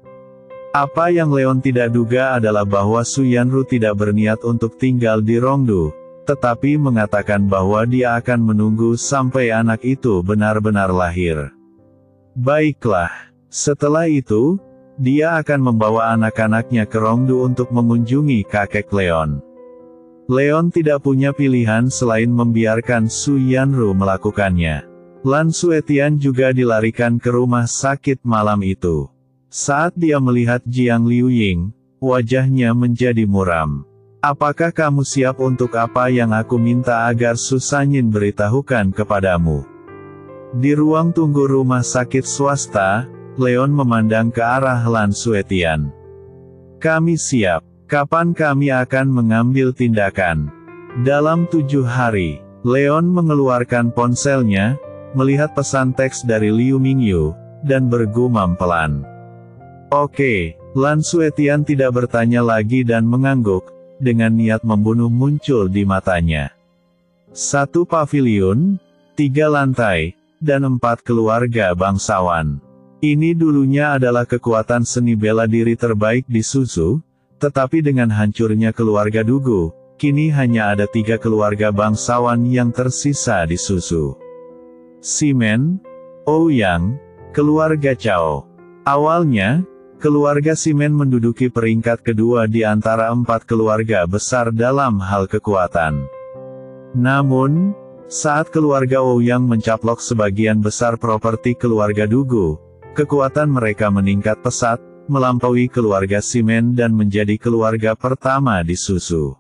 Apa yang Leon tidak duga adalah bahwa Su Yanru tidak berniat untuk tinggal di Rongdu, tetapi mengatakan bahwa dia akan menunggu sampai anak itu benar-benar lahir. Baiklah, setelah itu, dia akan membawa anak-anaknya ke Rongdu untuk mengunjungi kakek Leon. Leon tidak punya pilihan selain membiarkan Su Yanru melakukannya. Lan Suetian juga dilarikan ke rumah sakit malam itu. Saat dia melihat Jiang Liuying, wajahnya menjadi muram. Apakah kamu siap untuk apa yang aku minta agar Su Sanyin beritahukan kepadamu? Di ruang tunggu rumah sakit swasta, Leon memandang ke arah Lan Suetian. Kami siap. Kapan kami akan mengambil tindakan? Dalam 7 hari, Leon mengeluarkan ponselnya, melihat pesan teks dari Liu Mingyu, dan bergumam pelan. Oke, Lan Suetian tidak bertanya lagi dan mengangguk, dengan niat membunuh muncul di matanya. 1 paviliun, 3 lantai, dan 4 keluarga bangsawan. Ini dulunya adalah kekuatan seni bela diri terbaik di Suzu. Tetapi dengan hancurnya keluarga Dugu, kini hanya ada 3 keluarga bangsawan yang tersisa di Suzu. Simen, Ouyang, keluarga Cao. Awalnya, keluarga Simen menduduki peringkat kedua di antara 4 keluarga besar dalam hal kekuatan. Namun, saat keluarga Ouyang mencaplok sebagian besar properti keluarga Dugu, kekuatan mereka meningkat pesat, melampaui keluarga Simen dan menjadi keluarga pertama di Suzu.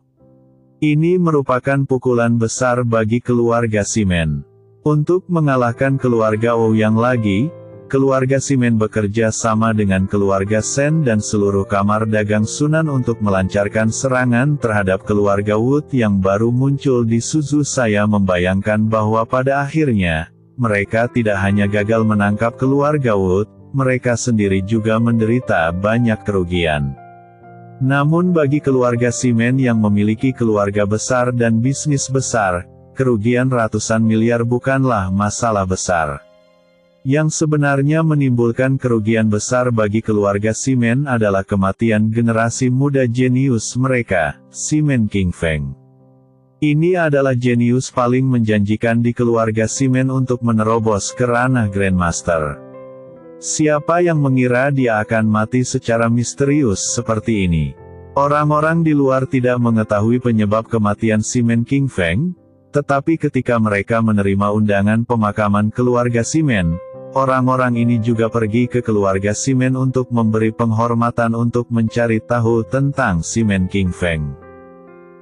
Ini merupakan pukulan besar bagi keluarga Simen. Untuk mengalahkan keluarga Ouyang lagi, keluarga Simen bekerja sama dengan keluarga Sen dan seluruh kamar dagang Sunan untuk melancarkan serangan terhadap keluarga Wood yang baru muncul di Suzu. Saya membayangkan bahwa pada akhirnya, mereka tidak hanya gagal menangkap keluarga Wood, mereka sendiri juga menderita banyak kerugian. Namun bagi keluarga Simen yang memiliki keluarga besar dan bisnis besar, kerugian ratusan miliar bukanlah masalah besar. Yang sebenarnya menimbulkan kerugian besar bagi keluarga Simen adalah kematian generasi muda jenius mereka, Simen Qingfeng. Ini adalah jenius paling menjanjikan di keluarga Simen untuk menerobos ke ranah Grandmaster. Siapa yang mengira dia akan mati secara misterius seperti ini? Orang-orang di luar tidak mengetahui penyebab kematian Simen Qingfeng, tetapi ketika mereka menerima undangan pemakaman keluarga Simen, orang-orang ini juga pergi ke keluarga Simen untuk memberi penghormatan untuk mencari tahu tentang Simen Qingfeng.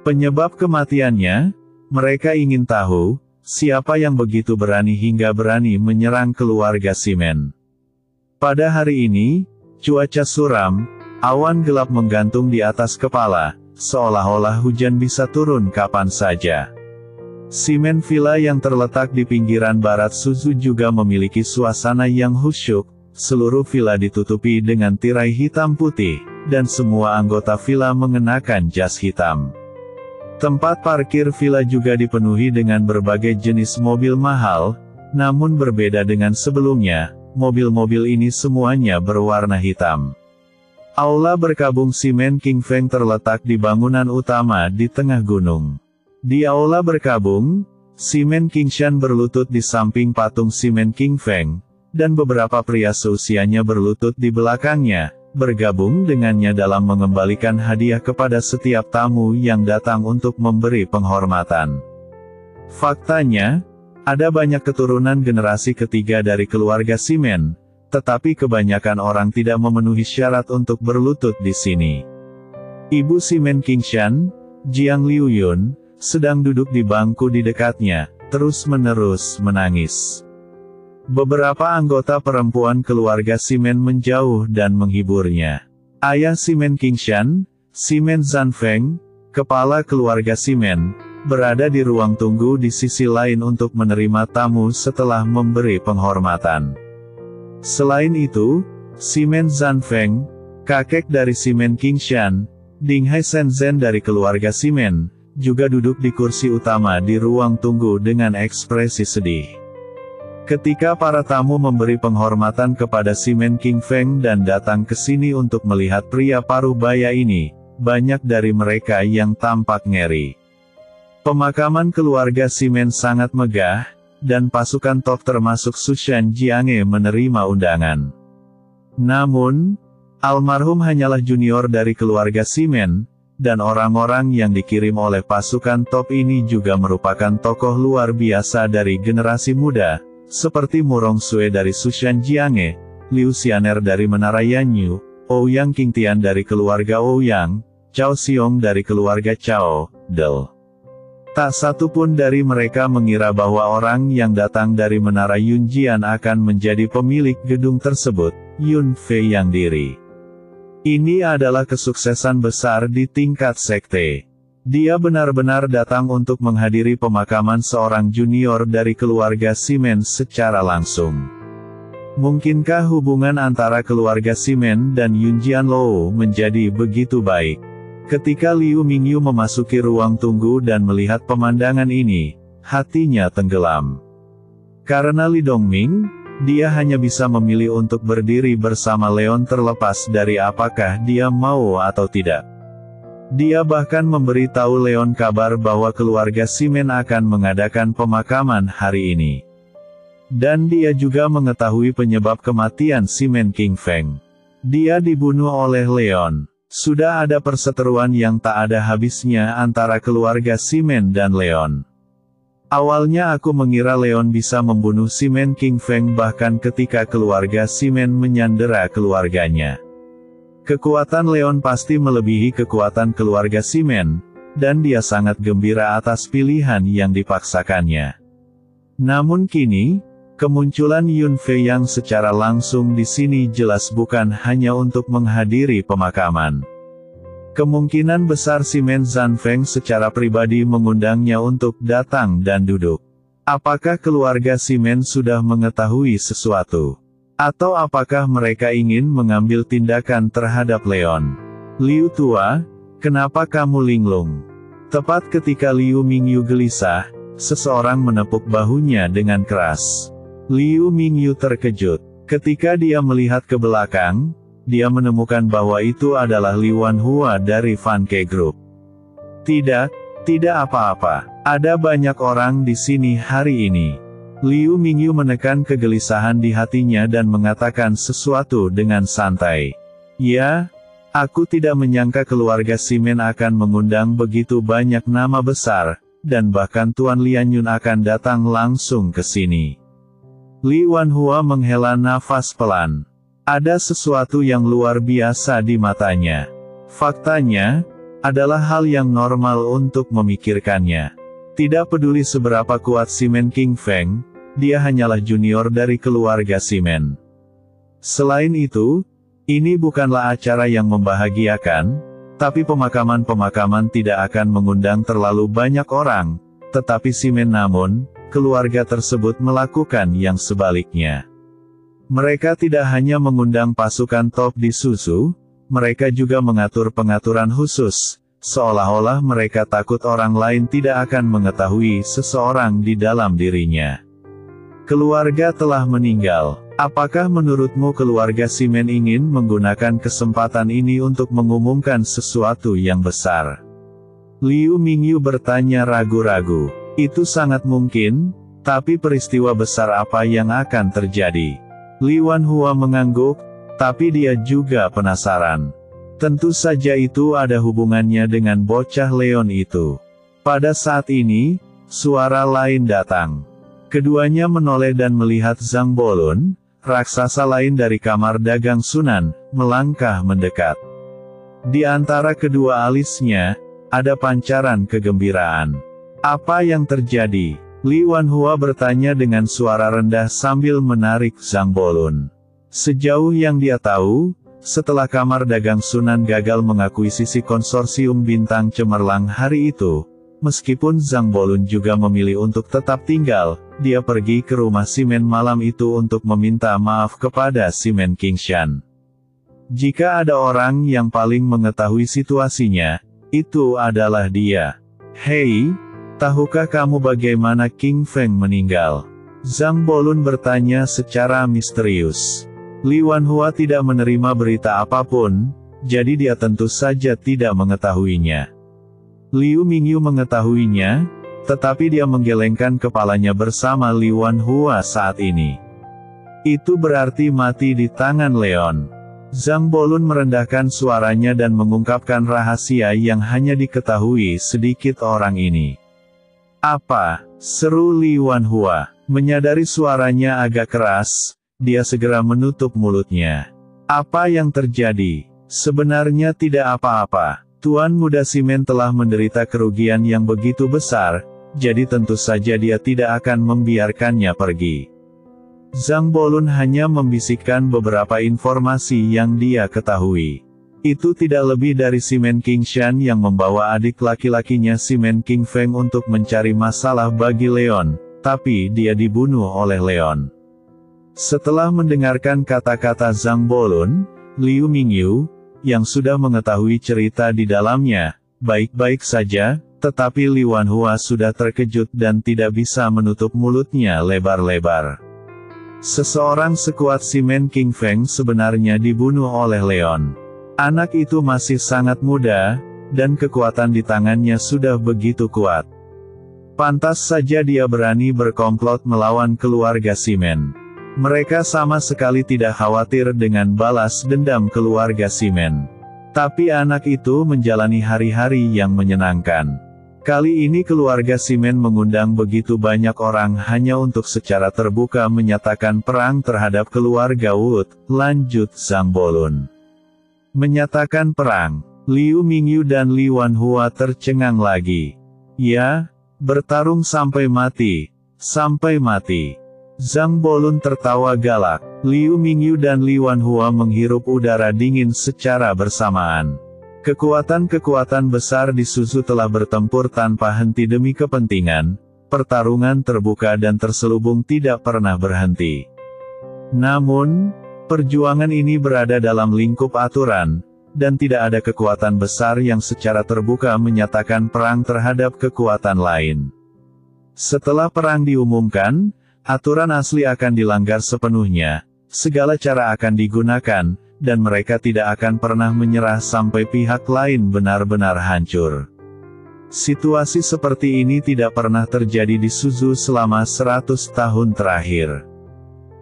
Penyebab kematiannya, mereka ingin tahu, siapa yang begitu berani hingga berani menyerang keluarga Simen. Pada hari ini, cuaca suram, awan gelap menggantung di atas kepala, seolah-olah hujan bisa turun kapan saja. Simen Villa yang terletak di pinggiran barat Suzu juga memiliki suasana yang khusyuk, seluruh villa ditutupi dengan tirai hitam putih, dan semua anggota villa mengenakan jas hitam. Tempat parkir villa juga dipenuhi dengan berbagai jenis mobil mahal, Namun berbeda dengan sebelumnya, mobil-mobil ini semuanya berwarna hitam. Aula berkabung Simen King Feng terletak di bangunan utama di tengah gunung. Di aula berkabung, Simen King Shan berlutut di samping patung Simen King Feng, dan beberapa pria seusianya berlutut di belakangnya, bergabung dengannya dalam mengembalikan hadiah kepada setiap tamu yang datang untuk memberi penghormatan. Faktanya, ada banyak keturunan generasi ketiga dari keluarga Simen, tetapi kebanyakan orang tidak memenuhi syarat untuk berlutut di sini. Ibu Simen King Shan, Jiang Liu Yun, sedang duduk di bangku di dekatnya, terus-menerus menangis. Beberapa anggota perempuan keluarga Simen menjauh dan menghiburnya. Ayah Simen King Shan, Simen Zanfeng, kepala keluarga Simen, berada di ruang tunggu di sisi lain untuk menerima tamu setelah memberi penghormatan. Selain itu, Simen Zanfeng, kakek dari Simen King Shan, Dinghai Shenzhen dari keluarga Simen, juga duduk di kursi utama di ruang tunggu dengan ekspresi sedih. Ketika para tamu memberi penghormatan kepada Simen King Feng dan datang ke sini untuk melihat pria paruh baya ini, banyak dari mereka yang tampak ngeri. Pemakaman keluarga Simen sangat megah, dan pasukan top termasuk Sushan Jiange menerima undangan. Namun, almarhum hanyalah junior dari keluarga Simen, dan orang-orang yang dikirim oleh pasukan top ini juga merupakan tokoh luar biasa dari generasi muda, seperti Murong Sue dari Sushan Jiange, Liu Xianer dari Menara Yanyu, Ouyang Qingtian dari keluarga Ouyang, Cao Xiong dari keluarga Cao Del. Tak satu pun dari mereka mengira bahwa orang yang datang dari Menara Yunjian akan menjadi pemilik gedung tersebut, Yun Fei yang diri. Ini adalah kesuksesan besar di tingkat sekte. Dia benar-benar datang untuk menghadiri pemakaman seorang junior dari keluarga Simen secara langsung. Mungkinkah hubungan antara keluarga Simen dan Yunjian Lou menjadi begitu baik? Ketika Liu Mingyu memasuki ruang tunggu dan melihat pemandangan ini, hatinya tenggelam. Karena Li Dongming, dia hanya bisa memilih untuk berdiri bersama Leon terlepas dari apakah dia mau atau tidak. Dia bahkan memberitahu Leon kabar bahwa keluarga Simen akan mengadakan pemakaman hari ini. Dan dia juga mengetahui penyebab kematian Simen King Feng. Dia dibunuh oleh Leon. Sudah ada perseteruan yang tak ada habisnya antara keluarga Simen dan Leon. Awalnya aku mengira Leon bisa membunuh Simen King Feng bahkan ketika keluarga Simen menyandera keluarganya. Kekuatan Leon pasti melebihi kekuatan keluarga Simen, dan dia sangat gembira atas pilihan yang dipaksakannya. Namun kini, kemunculan Yun Fei yang secara langsung di sini jelas bukan hanya untuk menghadiri pemakaman. Kemungkinan besar Simen Zanfeng secara pribadi mengundangnya untuk datang dan duduk. Apakah keluarga Simen sudah mengetahui sesuatu? Atau apakah mereka ingin mengambil tindakan terhadap Leon? Liu tua, kenapa kamu linglung? Tepat ketika Liu Mingyu gelisah, seseorang menepuk bahunya dengan keras. Liu Mingyu terkejut. Ketika dia melihat ke belakang, dia menemukan bahwa itu adalah Li Wanhua dari Vanke Group. Tidak apa-apa. Ada banyak orang di sini hari ini. Liu Mingyu menekan kegelisahan di hatinya dan mengatakan sesuatu dengan santai. Ya, aku tidak menyangka keluarga Simen akan mengundang begitu banyak nama besar, dan bahkan Tuan Lian Yun akan datang langsung ke sini. Li Wanhua menghela nafas pelan. Ada sesuatu yang luar biasa di matanya. Faktanya, adalah hal yang normal untuk memikirkannya. Tidak peduli seberapa kuat Simen King Feng, dia hanyalah junior dari keluarga Simen. Selain itu, ini bukanlah acara yang membahagiakan, tapi pemakaman-pemakaman tidak akan mengundang terlalu banyak orang, tetapi Simen namun, keluarga tersebut melakukan yang sebaliknya. Mereka tidak hanya mengundang pasukan top di Susu, mereka juga mengatur pengaturan khusus, seolah-olah mereka takut orang lain tidak akan mengetahui seseorang di dalam dirinya. Keluarga telah meninggal. Apakah menurutmu keluarga Simon ingin menggunakan kesempatan ini untuk mengumumkan sesuatu yang besar? Liu Mingyu bertanya ragu-ragu. Itu sangat mungkin, tapi peristiwa besar apa yang akan terjadi? Li Wanhua mengangguk, tapi dia juga penasaran. Tentu saja itu ada hubungannya dengan bocah Leon itu. Pada saat ini, suara lain datang. Keduanya menoleh dan melihat Zhang Bolun, raksasa lain dari kamar dagang Sunan, melangkah mendekat. Di antara kedua alisnya, ada pancaran kegembiraan. Apa yang terjadi? Li Wanhua bertanya dengan suara rendah sambil menarik Zhang Bolun. Sejauh yang dia tahu, setelah kamar dagang Sunan gagal mengakuisisi konsorsium bintang cemerlang hari itu, meskipun Zhang Bolun juga memilih untuk tetap tinggal, dia pergi ke rumah Simon malam itu untuk meminta maaf kepada Simon Qingshan. Jika ada orang yang paling mengetahui situasinya, itu adalah dia. Hei, tahukah kamu bagaimana King Feng meninggal? Zhang Bolun bertanya secara misterius. Li Wanhua tidak menerima berita apapun, jadi dia tentu saja tidak mengetahuinya. Liu Mingyu mengetahuinya, tetapi dia menggelengkan kepalanya bersama Li Wanhua saat ini. Itu berarti mati di tangan Leon. Zhang Bolun merendahkan suaranya dan mengungkapkan rahasia yang hanya diketahui sedikit orang ini. Apa? Seru Li Wanhua. Menyadari suaranya agak keras, dia segera menutup mulutnya. Apa yang terjadi? Sebenarnya tidak apa-apa. Tuan Muda Simon telah menderita kerugian yang begitu besar, jadi tentu saja dia tidak akan membiarkannya pergi. Zhang Bolun hanya membisikkan beberapa informasi yang dia ketahui. Itu tidak lebih dari Simon Qingshan yang membawa adik laki-lakinya Simon King Feng untuk mencari masalah bagi Leon, tapi dia dibunuh oleh Leon. Setelah mendengarkan kata-kata Zhang Bolun, Liu Mingyu, yang sudah mengetahui cerita di dalamnya, baik-baik saja, tetapi Li Wanhua sudah terkejut dan tidak bisa menutup mulutnya lebar-lebar. Seseorang sekuat Simon King Feng sebenarnya dibunuh oleh Leon. Anak itu masih sangat muda, dan kekuatan di tangannya sudah begitu kuat. Pantas saja dia berani berkomplot melawan keluarga Simon. Mereka sama sekali tidak khawatir dengan balas dendam keluarga Simon. Tapi anak itu menjalani hari-hari yang menyenangkan. Kali ini keluarga Simon mengundang begitu banyak orang hanya untuk secara terbuka menyatakan perang terhadap keluarga Wood, lanjut Zhang Bolun. Menyatakan perang. Liu Mingyu dan Li Wanhua tercengang lagi. Ya, bertarung sampai mati. Sampai mati. Zhang Bolun tertawa galak. Liu Mingyu dan Li Wanhua menghirup udara dingin secara bersamaan. Kekuatan-kekuatan besar di Suzu telah bertempur tanpa henti demi kepentingan, pertarungan terbuka dan terselubung tidak pernah berhenti. Namun, perjuangan ini berada dalam lingkup aturan, dan tidak ada kekuatan besar yang secara terbuka menyatakan perang terhadap kekuatan lain. Setelah perang diumumkan, aturan asli akan dilanggar sepenuhnya, segala cara akan digunakan, dan mereka tidak akan pernah menyerah sampai pihak lain benar-benar hancur. Situasi seperti ini tidak pernah terjadi di Suzu selama 100 tahun terakhir.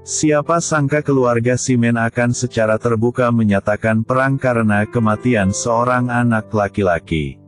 Siapa sangka keluarga Simon akan secara terbuka menyatakan perang karena kematian seorang anak laki-laki.